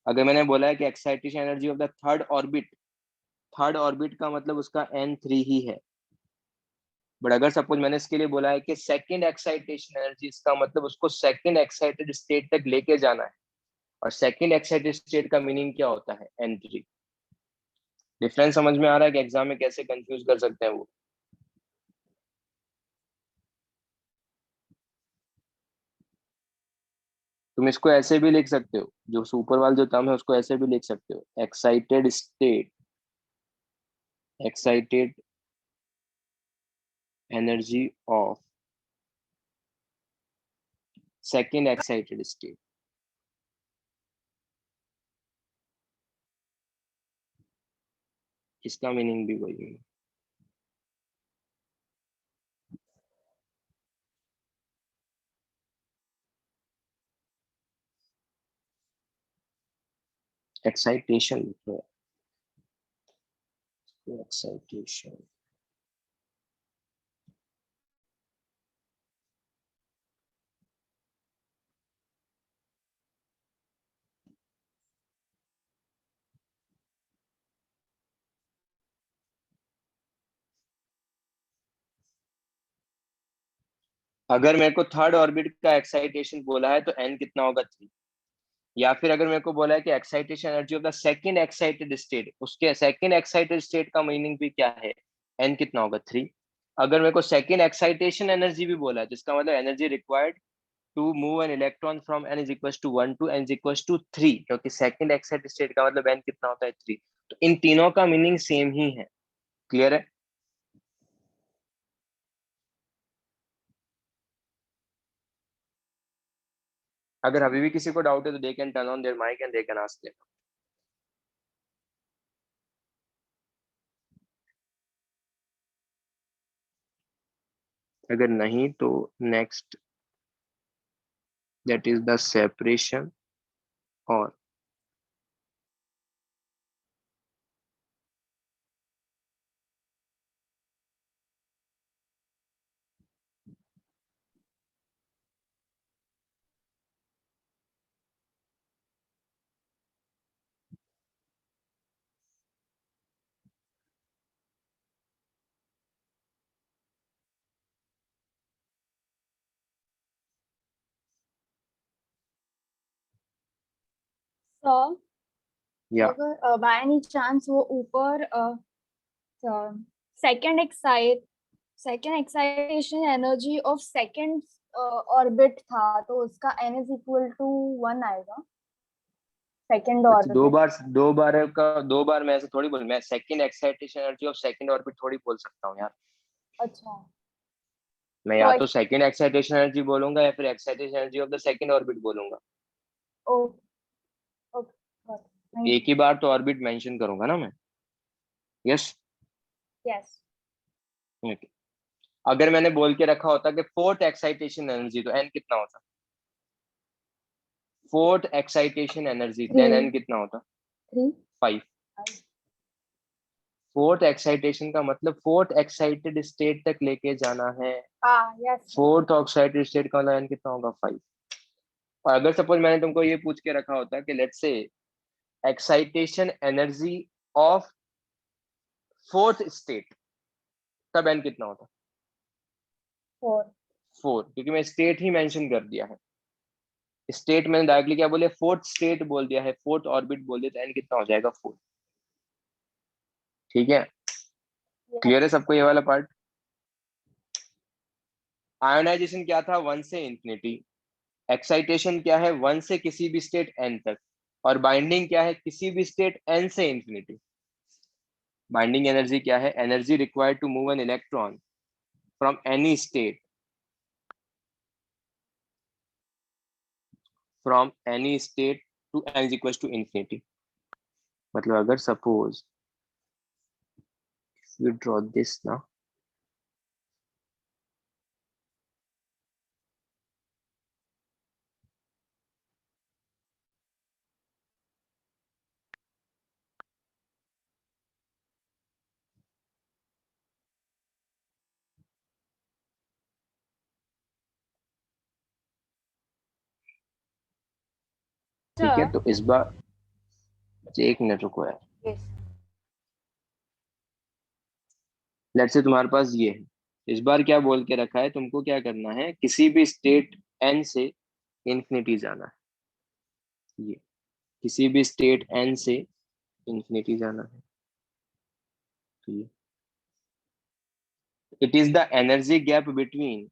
A: अगर मैंने बोला है कि excitation energy of the third orbit का मतलब उसका n3 ही है। बट अगर सपोज मैंने इसके लिए बोला है कि सेकंड एक्साइटेशन एनर्जी, इसका मतलब उसको सेकंड एक्साइटेड स्टेट तक लेके जाना है, और सेकंड एक्साइटेड स्टेट का मीनिंग क्या होता है? n3। डिफरेंस समझ में आ रहा है कि एग्जाम में कैसे कंफ्यूज कर सकते हैं वो? तुम इसको ऐसे भी लिख सकते हो, जो सुपर वाला जो टर्म है उसको ऐसे भी लिख सकते हो, excited energy of second excited state. इसका मीनिंग भी वही है। एक्साइटेशन एक्साइटेशन अगर मेरे को थर्ड ऑर्बिट का एक्साइटेशन बोला है तो n कितना होगा 3, या फिर अगर मेरे को बोला है कि excitation energy of the second excited state, उसके सेकंड एक्साइटेड स्टेट का मीनिंग भी क्या है, n कितना होगा 3। अगर मेरे को सेकंड एक्साइटेशन एनर्जी भी बोला है जिसका मतलब energy required to move an electron from n is equal to 1 to n is equal to 3, क्योंकि सेकंड एक्साइटेड स्टेट का मतलब n कितना होता है 3, तो इन तीनों का मीनिंग सेम ही है। क्लियर है? अगर अभी भी किसी को डाउट है तो they can turn on their mic and they can ask them. अगर नहीं तो next that is the separation और
C: सर
A: या
C: अगर बाय एनी चांस वो ऊपर second excitation energy of second orbit था तो उसका n इज इक्वल टू 1 आएगा सेकंड ऑर्बिट।
A: दो बार मैं ऐसे थोड़ी बोल, मैं second excitation energy of second orbit थोड़ी बोल सकता हूँ यार।
C: अच्छा
A: मैं या तो सेकंड एक्साइटेशन एनर्जी बोलूंगा या फिर excitation energy of the second orbit बोलूंगा।
C: ओके
A: एक ही बार तो ऑर्बिट मेंशन करूंगा ना मैं। Yes
C: yes
A: okay. अगर मैंने बोल के रखा होता कि फोर्थ एक्साइटेशन एनर्जी तो n कितना होता, fourth excitation energy, then n कितना होता 5। फोर्थ एक्साइटेशन का मतलब फोर्थ एक्साइटेड स्टेट तक लेके जाना है, फोर्थ एक्साइटेड स्टेट का मतलब n कितना होगा 5। और अगर सपोज मैंने तुमको ये पूछ के रखा होता कि let's say excitation energy of fourth state, तब n कितना होता 4, क्योंकि मैं स्टेट ही मेंशन कर दिया है। स्टेट मैंने डायरेक्टली क्या बोले, फोर्थ स्टेट बोल दिया है, फोर्थ ऑर्बिट बोल दिया, तो n कितना हो जाएगा 4। ठीक है, क्लियर है सबको ये वाला पार्ट? आयोनाइजेशन क्या था 1 से इंफिनिटी, एक्साइटेशन क्या है 1 से किसी भी स्टेट n तक, और बाइंडिंग क्या है किसी भी स्टेट n से इंफिनिटी। बाइंडिंग एनर्जी क्या है, energy required to move an electron from any state to n is equal to infinity. मतलब अगर suppose you draw this now, ठीक है, तो इस बार एक मिनट रुको यार। लेट्स से तुम्हारे पास ये है, इस बार क्या बोल के रखा है, तुमको क्या करना है, किसी भी स्टेट n से इंफिनिटी जाना है। ये किसी भी स्टेट n से इंफिनिटी जाना है। तो ये it is the energy gap between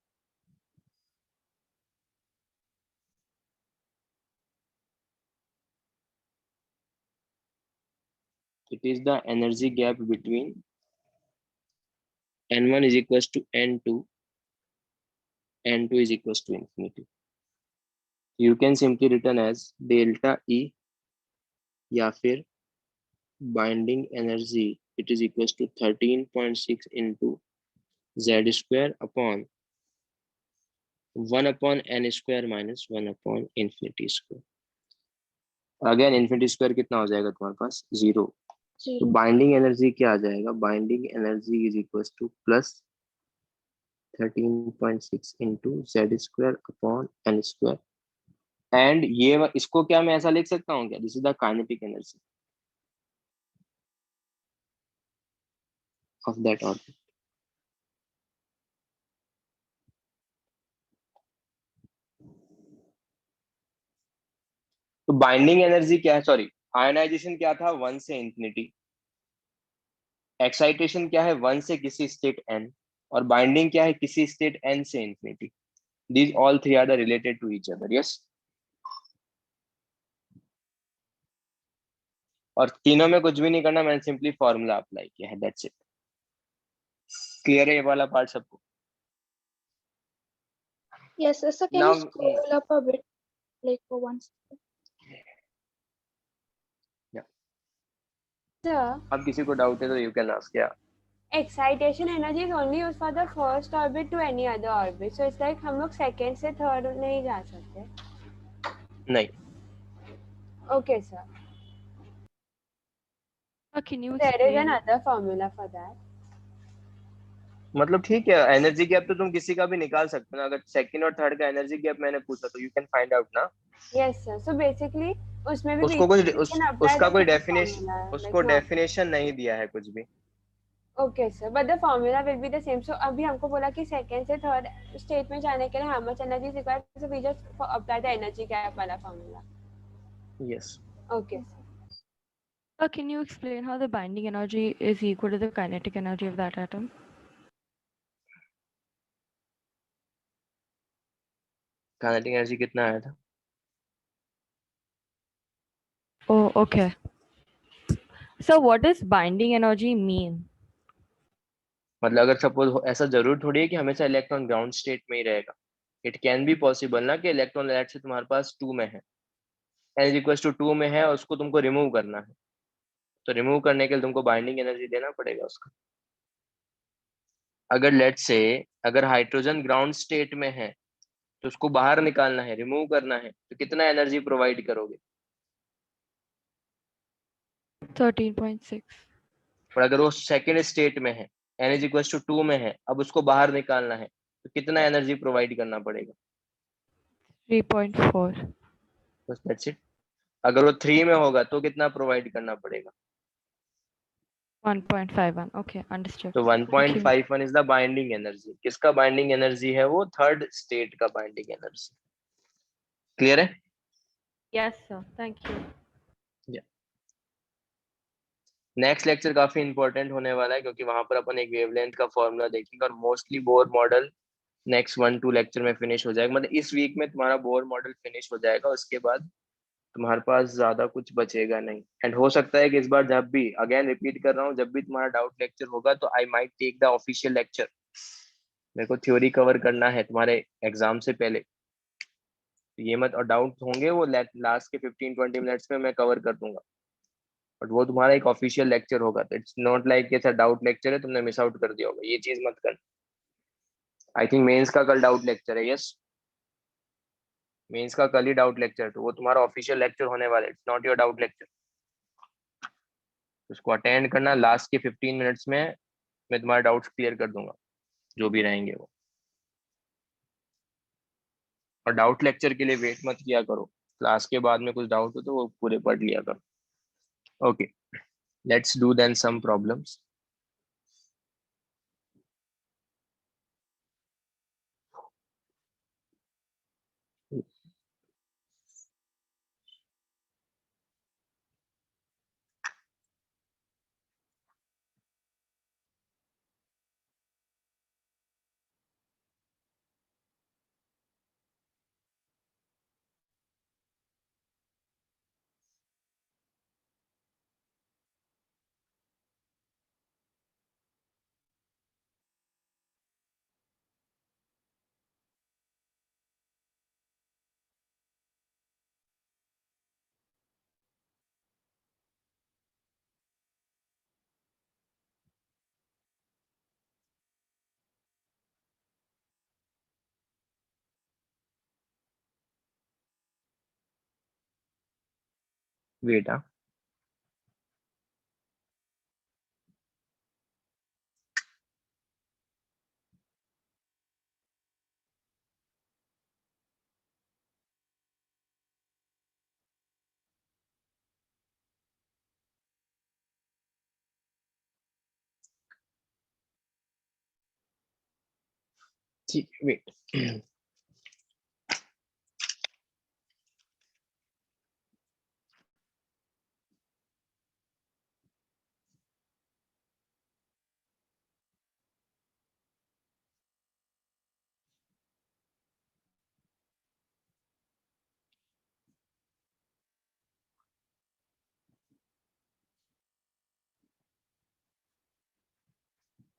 A: n1 is equals to n2 is equals to infinity. You can simply written as delta E, या फिर binding energy it is equals to 13.6 into z square upon 1 upon n square minus 1 upon infinity square. Again infinity square कितना हो जाएगा तुम्हारे पास, 0। तो
C: 0.
A: बाइंडिंग एनर्जी क्या आ जाएगा, binding energy is equal to plus 13.6 into z square upon n square. And ये इसको क्या मैं ऐसा लिख सकता हूँ क्या, this is the kinetic energy of that object. तो बाइंडिंग एनर्जी क्या है, सॉरी आयनाइजेशन क्या था, 1 से इंफिनिटी, एक्साइटेशन क्या है 1 से किसी स्टेट n, और बाइंडिंग क्या है किसी स्टेट n से infinity. These all three are the related to each other, yes. और तीनों में कुछ भी नहीं करना, मैंने सिंपली फॉर्मूला अप्लाई किया है, दैट्स इट। क्लियर है ये वाला पार्ट सबको?
C: Yes, sir. Can
A: now
C: you scroll up a bit, like for one second?
D: Sir,
A: अब किसी को डाउट है तो यू कैन आस्क। क्या?
D: excitation energy is only used for the first orbit to any other orbit. So it's like हम लोग second से third नहीं जा सकते.
A: नहीं,
D: Okay, sir.
H: Can you
D: There is
H: explain?
D: another formula for that.
A: मतलब ठीक है, एनर्जी गैप तो तुम किसी का भी निकाल सकते हो ना। अगर सेकंड और थर्ड का एनर्जी गैप मैंने पूछा तो यू कैन फाइंड आउट ना।
D: Yes, sir. So basically, उसमें भी
A: उसको कुछ
D: we can apply
A: उसका
D: the
A: कोई
D: same
A: डेफिनेशन,
D: formula,
A: उसको
D: like not.
A: डेफिनेशन नहीं दिया है कुछ भी।
D: Okay, sir. But the formula will be the same. So अभी हमको बोला कि second से third state में जाने के लिए how much energy is required. So we just apply the energy gap वाला formula.
A: Yes.
D: Okay, sir.
H: Can you explain how the binding energy is equal to the kinetic energy of that atom?
A: Kinetic energy कितना आया था?
H: Oh, okay. So what does binding energy mean?
A: मतलब अगर सपोज ऐसा जरूर थोड़ी है कि हमेशा इलेक्ट्रॉन ग्राउंड स्टेट में ही रहेगा। इट कैन बी पॉसिबल ना कि इलेक्ट्रॉन लेट से तुम्हारे पास 2 में है, n इज इक्वल टू 2 में है और उसको तुमको रिमूव करना है, तो रिमूव करने के लिए तुमको बाइंडिंग एनर्जी देना पड़ेगा उसका। अगर लेट से अगर हाइड्रोजन ग्राउंड स्टेट में है तो उसको बाहर निकालना है, रिमूव करना है, तो कितना एनर्जी प्रोवाइड करोगे?
H: 13.6.
A: और अगर वो सेकेंड स्टेट में है, n इज इक्वल टू 2 में है, अब उसको बाहर निकालना है तो कितना एनर्जी प्रोवाइड करना पड़ेगा?
H: 3.4.
A: बस दैट्स इट। अगर वो 3 में होगा तो कितना प्रोवाइड करना पड़ेगा?
H: 1.51. Okay, understood.
A: तो
H: Thank you.
A: 1.51 is the binding energy. किसका बाइंडिंग एनर्जी है? वो थर्ड स्टेट का बाइंडिंग एनर्जी। क्लियर है?
H: Yes, sir. Thank you.
A: Next lecture काफी इंपॉर्टेंट होने वाला है क्योंकि वहां पर अपन एक वेवलेंथ का फॉर्मूला देखेंगे और mostly Bohr model next 1-2 lecture में फिनिश हो जाएगा। मतलब इस वीक में तुम्हारा बोर मॉडल फिनिश हो जाएगा, उसके बाद तुम्हारे पास ज्यादा कुछ बचेगा नहीं। एंड हो सकता है कि इस बार जब भी, अगेन रिपीट कर रहा हूँ, जब भी तुम्हारा डाउट लेक्चर होगा तो I might take the official lecture. मेरे को थ्योरी कवर करना है तुम्हारे एग्जाम से पहले, तो ये मत, और डाउट होंगे वो लास्ट के 15-20 मिनट्स में मैं कवर कर दूंगा, बट वो तुम्हारा एक ऑफिशियल लेक्चर होगा। तो इट्स नॉट लाइक ऐसा डाउट लेक्चर है तुमने मिस आउट कर दिया होगा, ये चीज मत करना। आई थिंक मेंस का कल डाउट लेक्चर है, यस मेंस का कल ही डाउट लेक्चर, तो वो तुम्हारा ऑफिशियल लेक्चर होने वाला है, it's not your doubt lecture. उसको अटेंड करना, लास्ट के 15 मिनट्स में मैं तुम्हारे डाउट्स क्लियर कर दूंगा जो भी रहेंगे वो। और डाउट लेक्चर के लिए वेट मत किया करो, क्लास के बाद में कुछ डाउट हो तो वो पूरे पढ़ लिया करो। Okay, let's do then some problems. Wait ठीक, wait.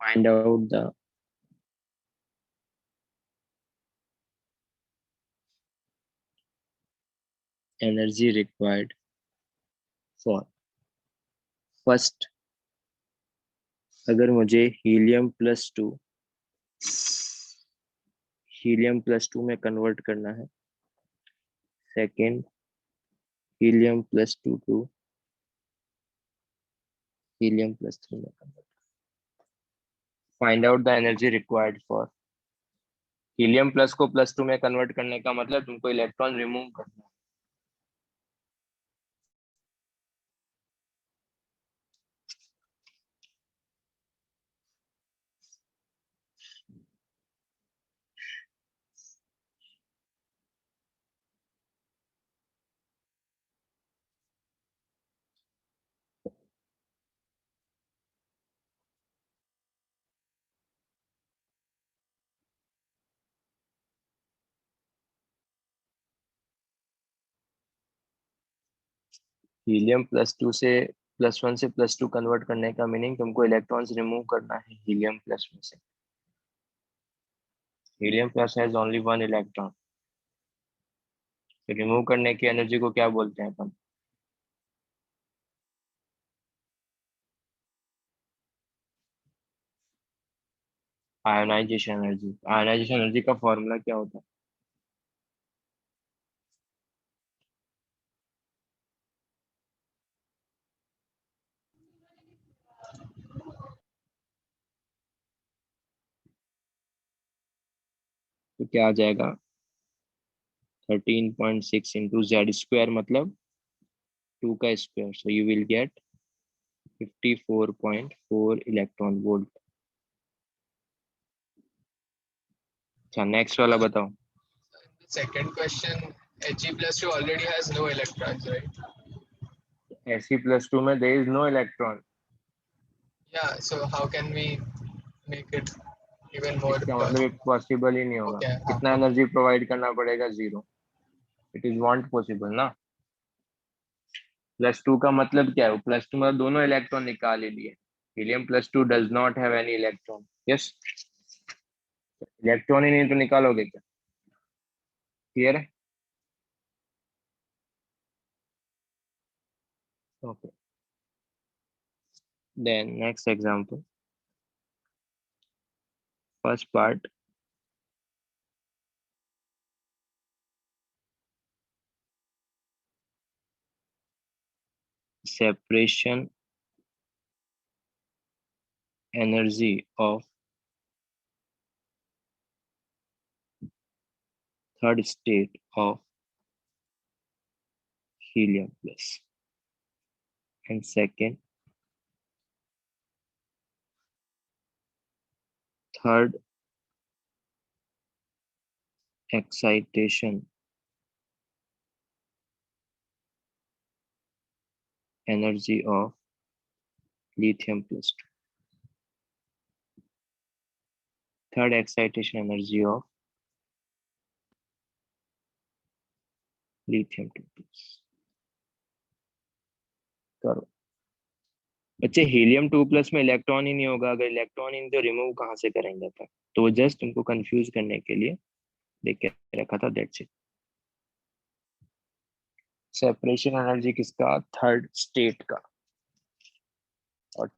A: Find out the energy required for first. अगर मुझे हीलियम+2 में कन्वर्ट करना है, सेकेंड हीलियम+2 टू हीलियम+3 में convert. Find out the energy required for helium+ को +2 में कन्वर्ट करने का मतलब तुमको इलेक्ट्रॉन रिमूव करना है। हीलियम+2 से +1 से +2 कन्वर्ट करने का मीनिंग तुमको इलेक्ट्रॉन्स रिमूव करना है हीलियम+ में से। Helium+ has only 1 electron. Remove करने की एनर्जी को क्या बोलते हैं अपन? Ionisation energy. आयोनाइजेशन एनर्जी का फॉर्मूला क्या होता है? तो क्या आ जाएगा? 13.6 इंटू Z² मतलब 2 का square, so you will gate 54.4 electron volt. अच्छा, नेक्स्ट वाला बताओ।
F: Second question, He+2 already has no electrons, right?
A: Fe+2 में there is no electron।
F: Yeah, so how can we make it even more?
A: इसका मतलब ये पॉसिबल ही नहीं होगा।
F: Okay,
A: कितना एनर्जी प्रोवाइड करना पड़ेगा? 0। इट इज नॉट पॉसिबल ना। +2 का मतलब क्या है? +2 मतलब दोनों इलेक्ट्रॉन निकाल ही लिए। Helium does not have any electron. Yes, electron ही नहीं तो निकालोगे क्या? क्लियर है? Okay, then next example. First part, separation energy of third state of helium plus, and second third excitation energy of lithium plus 2. Third excitation energy of lithium 2 plus। करो बच्चे, He2+ में इलेक्ट्रॉन ही नहीं होगा। अगर इलेक्ट्रॉन ही नहीं तो रिमूव कहाँ से करेंगे अपन? तो जस्ट तुमको कंफ्यूज करने के लिए देख के रखा था, दैट्स इट। सेपरेशन एनर्जी किसका? थर्ड स्टेट का, और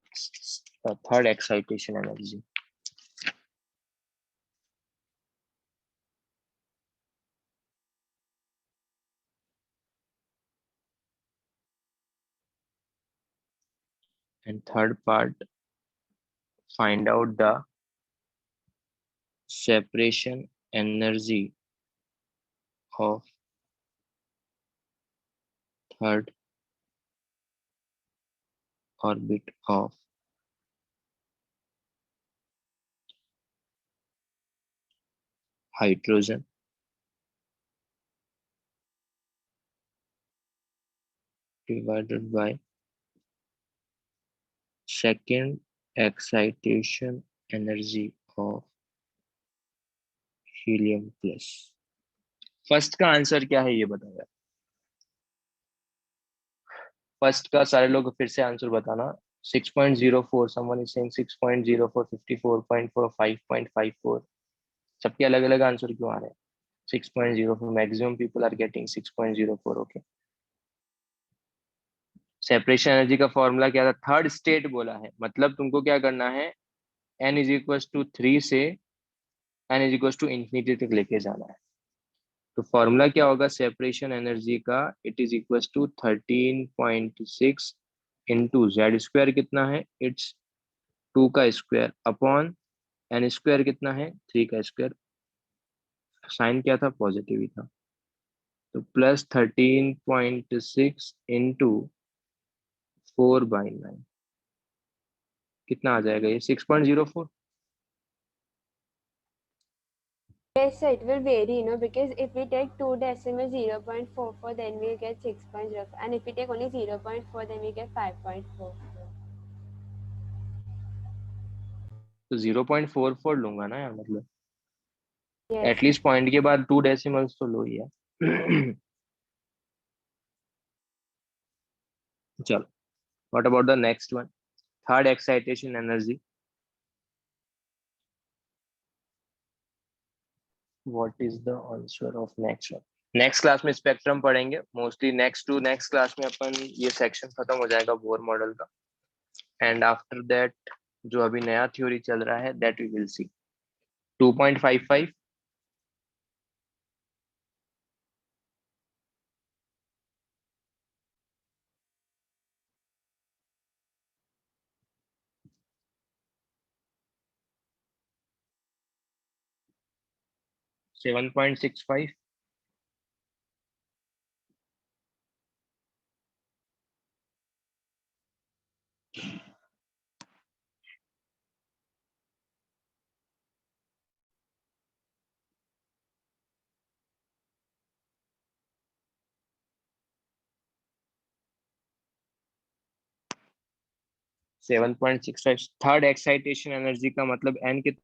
A: third excitation energy. and third part, find out the separation energy of third orbit of hydrogen divided by second excitation energy of helium plus. First का आंसर क्या है ये बताओ। फर्स्ट का सारे लोग फिर से आंसर बताना। 6.04, someone is saying 6.04, 54.4, 5.54, सबके अलग अलग आंसर क्यों आ रहे हैं? 6.04, maximum people are getting 6.04। Okay, separation energy का फॉर्मूला क्या था? थर्ड स्टेट बोला है, मतलब तुमको क्या करना है, n इज इक्वल टू 3 से n is equal to infinity तक लेके जाना है। तो फॉर्मूला क्या होगा सेपरेशन एनर्जी का? It is equal to 13.6 into z square कितना है, इट्स 2 का स्क्वायर अपॉन एन स्क्वायर कितना है, 3 का स्क्वायर, साइन क्या था? पॉजिटिव ही था। तो प्लस 13.6 इंटू 4/9 कितना आ जाएगा ये? 6.04।
D: Yes, so it will vary, because if we take 2 decimals 0.44, then we get 6.04, and if we take only 0.4, then we get 5.44.
A: तो 0.44 लूंगा ना यार, मतलब
D: Yes.
A: एटलीस्ट पॉइंट के बाद 2 डेसिमल्स तो लो ही है। चलो, what about the next one, third excitation energy? What is the answer of next one? Next class में स्पेक्ट्रम पढ़ेंगे मोस्टली। नेक्स्ट क्लास में अपन ये सेक्शन खत्म हो जाएगा बोर मॉडल का, एंड आफ्टर दैट जो अभी नया थ्योरी चल रहा है that we will see. 2.55, seven point six five, third excitation energy का मतलब एन कितना?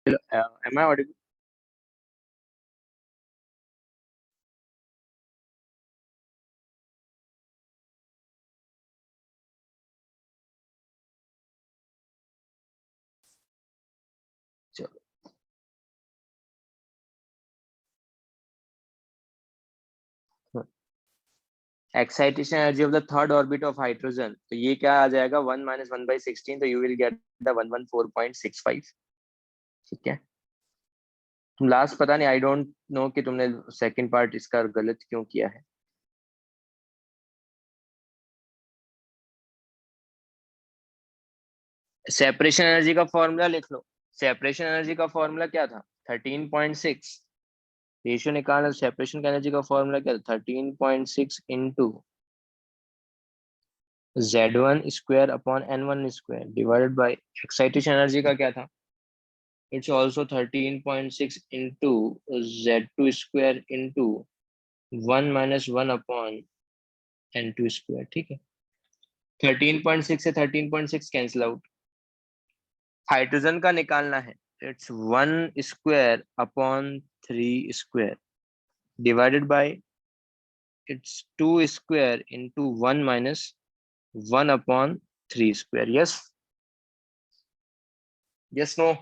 A: Am I audible? चलो, excitation energy of the third orbit of hydrogen, तो ये क्या आ जाएगा 1 - 1/16, तो यू विल गेट द 114.65। ठीक है, तुम लास्ट पता नहीं, आई डोंट नो कि तुमने सेकंड पार्ट इसका गलत क्यों किया है। सेपरेशन एनर्जी का फॉर्मूला लिख लो। सेपरेशन एनर्जी का फॉर्मूला क्या था? 13.6। रेशियो निकालना, सेपरेशन का एनर्जी का फॉर्मूला क्या था? 13.6 into Z1 square upon N1 square divided bye excitation energy का क्या था? It's also 13.6 into Z2 square into 1 - 1 upon N2 square. ठीक है, 13.6 से 13.6 कैंसिल आउट। हाइड्रोजन का निकालना है, it's 1 square upon 3 square divided by it's 2 square into 1 - 1 upon 3 square. Yes, yes, no?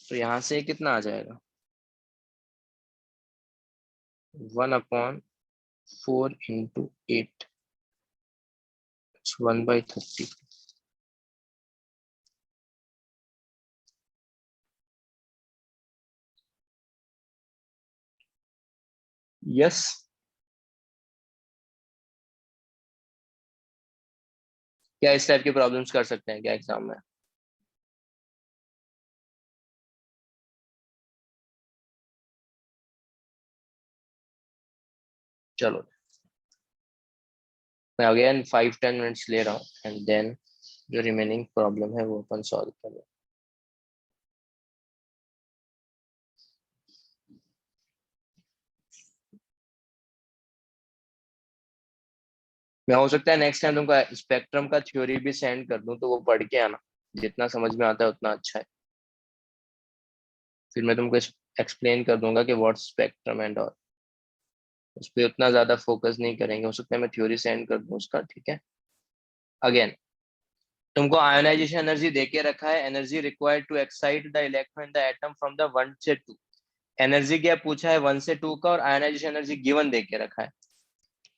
A: तो यहां से कितना आ जाएगा? 1/4 इंटू 8, 1/30। यस, क्या इस टाइप के प्रॉब्लम्स कर सकते हैं क्या एग्जाम में? चलो, मैं अगेन 5-10 मिनट्स ले रहा हूँ एंड देन जो रिमेनिंग प्रॉब्लम है वो अपन सॉल्व करें। मैं हो सकता है नेक्स्ट टाइम तुमको स्पेक्ट्रम का थ्योरी भी सेंड कर दूं, तो वो पढ़ के आना, जितना समझ में आता है उतना अच्छा है। फिर मैं तुमको एक्सप्लेन कर दूंगा कि व्हाट स्पेक्ट्रम एंड और उस पर उतना ज्यादा फोकस नहीं करेंगे। हो सकता है मैं थ्योरी सेंड कर दूं उसका। ठीक है, अगेन तुमको आयोनाइजेशन एनर्जी देके रखा है, energy required to excite the electron in the atom from the 1 से 2। एनर्जी क्या पूछा है? 1 से 2 का, और आयोनाइजेशन एनर्जी गिवन देके रखा है।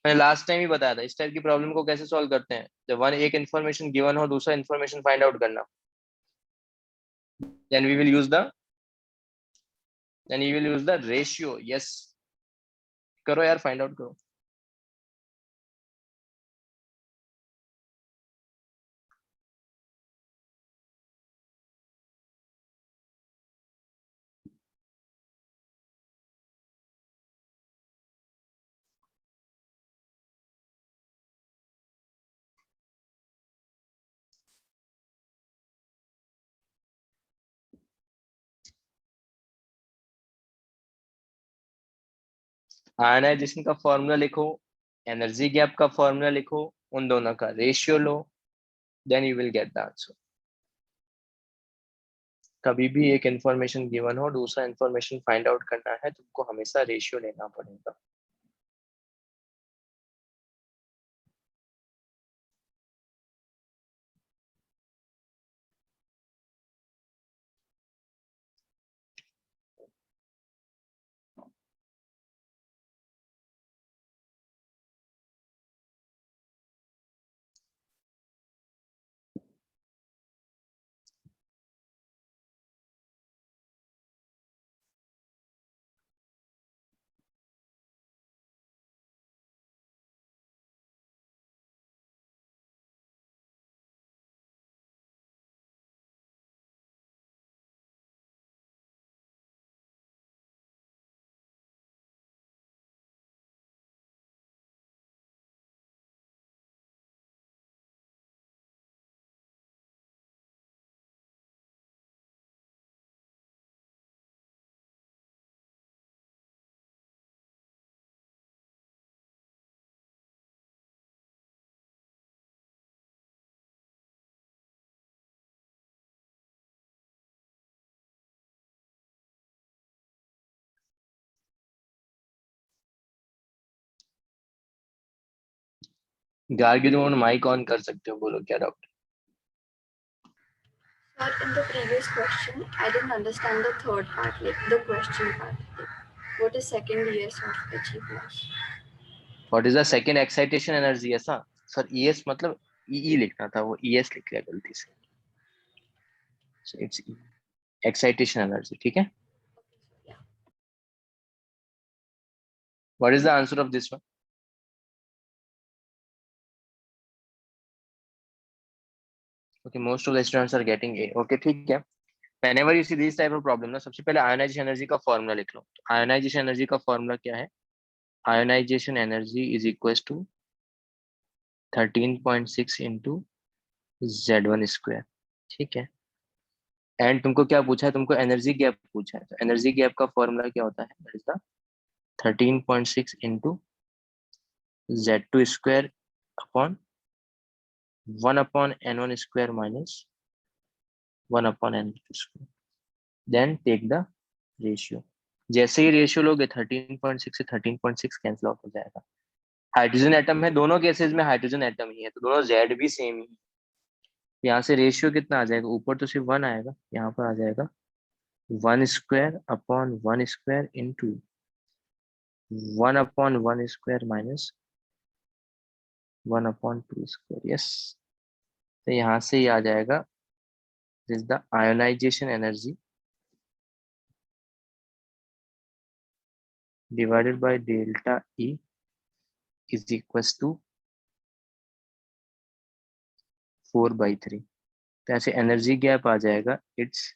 A: मैंने लास्ट टाइम ही बताया था इस टाइप की प्रॉब्लम को कैसे सॉल्व करते हैं। जब एक इन्फॉर्मेशन गिवन हो, दूसरा इन्फॉर्मेशन फाइंड आउट करना, then we will use the ratio. Yes, करो यार, फाइंड आउट करो। आयनाइजेशन का फॉर्मूला लिखो, एनर्जी गैप का फॉर्मूला लिखो, उन दोनों का रेशियो लो, then you will get the answer. कभी भी एक इंफॉर्मेशन गिवन हो, दूसरा इंफॉर्मेशन फाइंड आउट करना है, तुमको हमेशा रेशियो लेना पड़ेगा। गार्गी तुम माइक ऑन कर सकते हो, बोलो क्या doubt.
I: Sir, in the previous question, I didn't understand the third part, like the question part. Like, what is second ES of H plus?
A: What is the second excitation energy? ऐसा सर ईएस मतलब ई लिखना था, वो ईएस लिख लिया गलती से। सो इट्स एक्साइटेशन एनर्जी, ठीक है। What is the answer of this one? Okay, most of the students are getting A. Okay ठीक है। whenever you see these type of problem ना, सबसे पहले आयोनाइजेशन एनर्जी का फॉर्मूला लिख लो। आयोनाइजेशन एनर्जी का फॉर्मूला क्या है? Ionization energy is equal to 13.6 into Z1 square, ठीक है। एंड तुमको क्या पूछा है? तुमको एनर्जी गैप पूछा है। तो एनर्जी गैप का फॉर्मूला क्या होता है? That is the 13.6 into Z2 square upon 1 upon N1 square minus 1 upon N2 square, then take the ratio. जैसे ही रेशियो लोगे 13.6 से 13.6 कैंसिल आउट हो जाएगा। हाइड्रोजन एटम है, दोनों केसेस में हाइड्रोजन एटम ही है, तो दोनों Z भी सेम ही। यहाँ से रेशियो कितना आ जाएगा? ऊपर तो सिर्फ 1 आएगा, यहाँ पर आ जाएगा 1 square upon 1 square into 1 upon 1 square minus 1 upon 2 square. Yes, तो यहाँ से ही आ जाएगा this the ionization energy divided by delta E is equals to 4/3। तो ऐसे एनर्जी गैप आ जाएगा, इट्स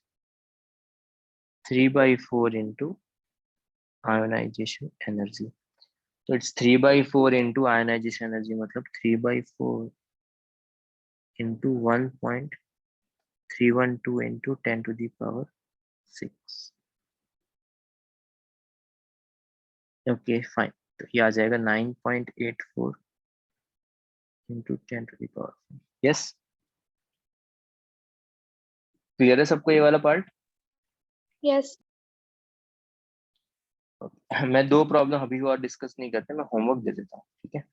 A: 3/4 इंटू आयोनाइजेशन एनर्जी। तो इट्स 3/4 इंटू आयोनाइजेशन एनर्जी, मतलब 3/4 इंटू 1.312 इंटू 10⁻6। ओके फाइन, तो ये आ जाएगा 9.84 इंटू 10⁻4। यस, क्लियर है सबको ये वाला पार्ट?
C: Yes.
A: मैं 2 प्रॉब्लम अभी और डिस्कस नहीं करते, मैं होमवर्क दे देता हूँ, ठीक है।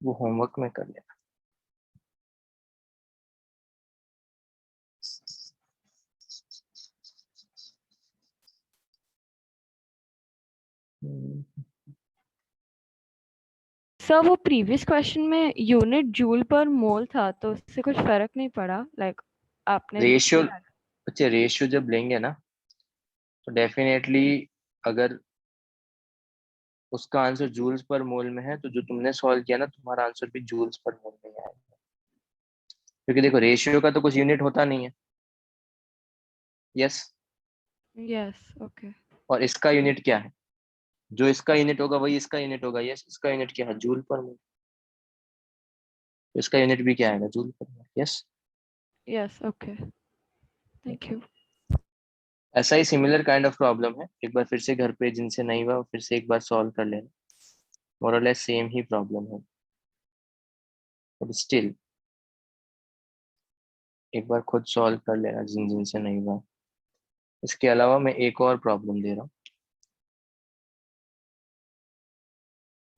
A: वो होमवर्क में कर लेना।
H: सर वो प्रीवियस क्वेश्चन में यूनिट जूल पर मोल था, तो उससे कुछ फर्क नहीं पड़ा, लाइक आपने
A: रेशियो, अच्छा रेशियो जब लेंगे ना तो डेफिनेटली अगर उसका आंसर जूल्स पर मोल में है, तो जो तुमने सॉल्व किया ना, तुम्हारा आंसर भी जूल्स पर मोल में ही आएगा। क्योंकि देखो रेशियो का तो कुछ यूनिट होता नहीं है। Yes,
H: yes okay.
A: और इसका यूनिट क्या है? जो इसका यूनिट होगा वही इसका यूनिट होगा। यस, इसका यूनिट क्या है? Joule per mole. तो इसका यूनिट भी क्या आएगा? Joule per mole. Yes,
H: yes okay, thank you.
A: ऐसा ही सिमिलर काइंड ऑफ प्रॉब्लम है, एक बार फिर से घर पे जिनसे नहीं हुआ फिर से एक बार सॉल्व कर लेना। मोर और लेस सेम ही प्रॉब्लम है, बट स्टिल एक बार खुद सॉल्व कर लेना जिन जिनसे नहीं हुआ। इसके अलावा मैं एक और प्रॉब्लम दे रहा हूँ।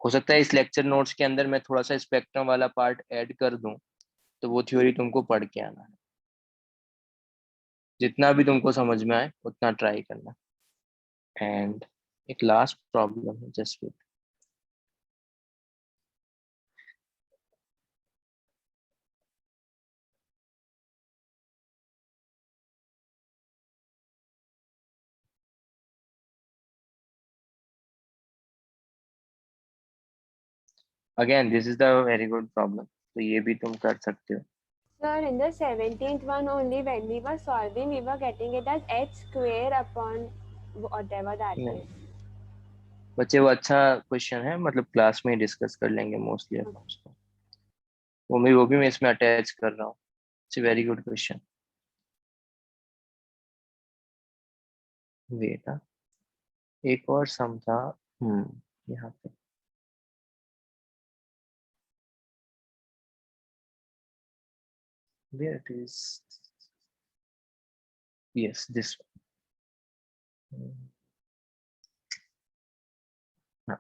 A: हो सकता है इस लेक्चर नोट्स के अंदर मैं थोड़ा सा स्पेक्ट्रम वाला पार्ट ऐड कर दूं, तो वो थ्योरी तुमको पढ़ के आना है। जितना भी तुमको समझ में आए उतना ट्राई करना। एंड एक लास्ट प्रॉब्लम है, just wait. Again this is the very good problem, तो ये भी तुम कर सकते हो।
D: Sir, in the 17th one only, when we were solving, we were getting it as h square upon whatever that
A: नहीं
D: is.
A: बच्चे, वो अच्छा क्वेश्चन है, मतलब क्लास में डिस्कस कर लेंगे मोस्टली अपन उसको। वो भी मैं इसमें अटैच कर रहा हूँ। It's very good question. Wait, एक और सम था यहाँ पे। Where it is? Yes, this one. हाँ,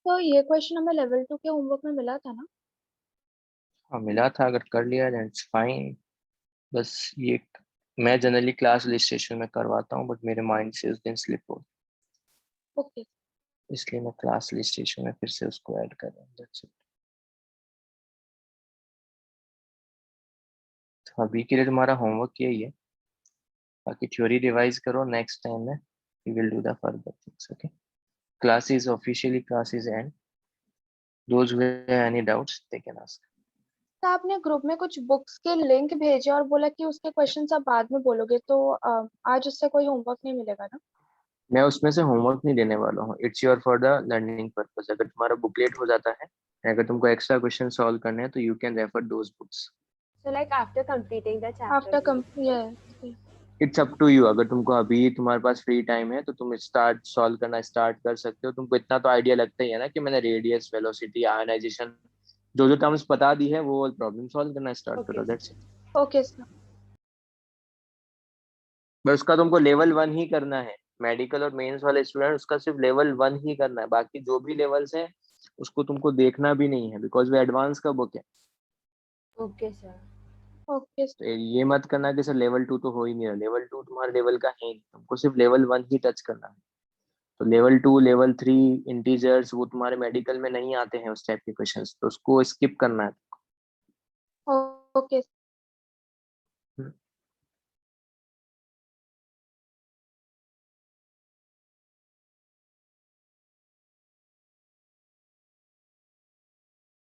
C: तो ये क्वेश्चन हमें लेवल 2 के होमवर्क में मिला था ना?
A: हाँ मिला था, अगर कर लिया दैट्स फाइन। बस ये मैं जनरली क्लास रजिस्ट्रेशन में करवाता हूँ, बट मेरे माइंड से उस दिन स्लिप हो,
C: ओके।
A: इसलिए मैं क्लास रजिस्ट्रेशन में फिर से उसको ऐड कर रहा हूँ। That's it. तो अभी के लिए तुम्हारा होमवर्क यही है, बाकी थ्योरी रिवाइज करो, नेक्स्ट टाइम में we will do the further things. Okay, classes officially classes end. Those who have any doubts they can ask.
C: तो आपने ग्रुप में कुछ बुक्स के लिंक भेजे और बोला कि उसके क्वेश्चंस आप बाद में बोलोगे, तो आज उससे कोई होमवर्क नहीं मिलेगा ना?
A: मैं उसमें से होमवर्क नहीं देने वाला हूँ, it's your for the learning purpose. अगर तुम्हारा बुकलेट हो जाता है, अगर तुमको एक्स्ट्रा क्वेश्चन सॉल्व करने हैं, तो you can refer those books.
D: So like after completing the chapter.
C: After complete
A: it's up to you. अगर तुमको अभी तुम्हारे पास फ्री टाइम है तो तुम स्टार्ट सॉल्व करना स्टार्ट कर सकते हो। तुमको इतना तो आइडिया लगता ही है ना कि मैंने रेडियस, वेलोसिटी, आयनाइजेशन, जो जो टर्म्स बता दी है वो प्रॉब्लम सॉल्व करना स्टार्ट करो। That's it.
C: Okay sir.
A: बस उसका तुमको लेवल 1 ही करना है। मेडिकल और मेंस वाले स्टूडेंट उसका सिर्फ लेवल 1 ही करना है, बाकी जो भी लेवल्स हैं उसको तुमको देखना भी नहीं है, बिकॉज वो एडवांस का बुक है।
D: Okay sir.
C: ओके
A: तो ये मत करना कि सर लेवल 2 तो हो ही नहीं रहा। लेवल 2 तुम्हारे लेवल का है नहीं, तुमको सिर्फ लेवल 1 ही टच करना है। तो लेवल 2, लेवल 3 इंटीजर्स वो तुम्हारे मेडिकल में नहीं आते हैं उस टाइप के क्वेश्चंस, तो उसको स्किप करना है।
C: ओके।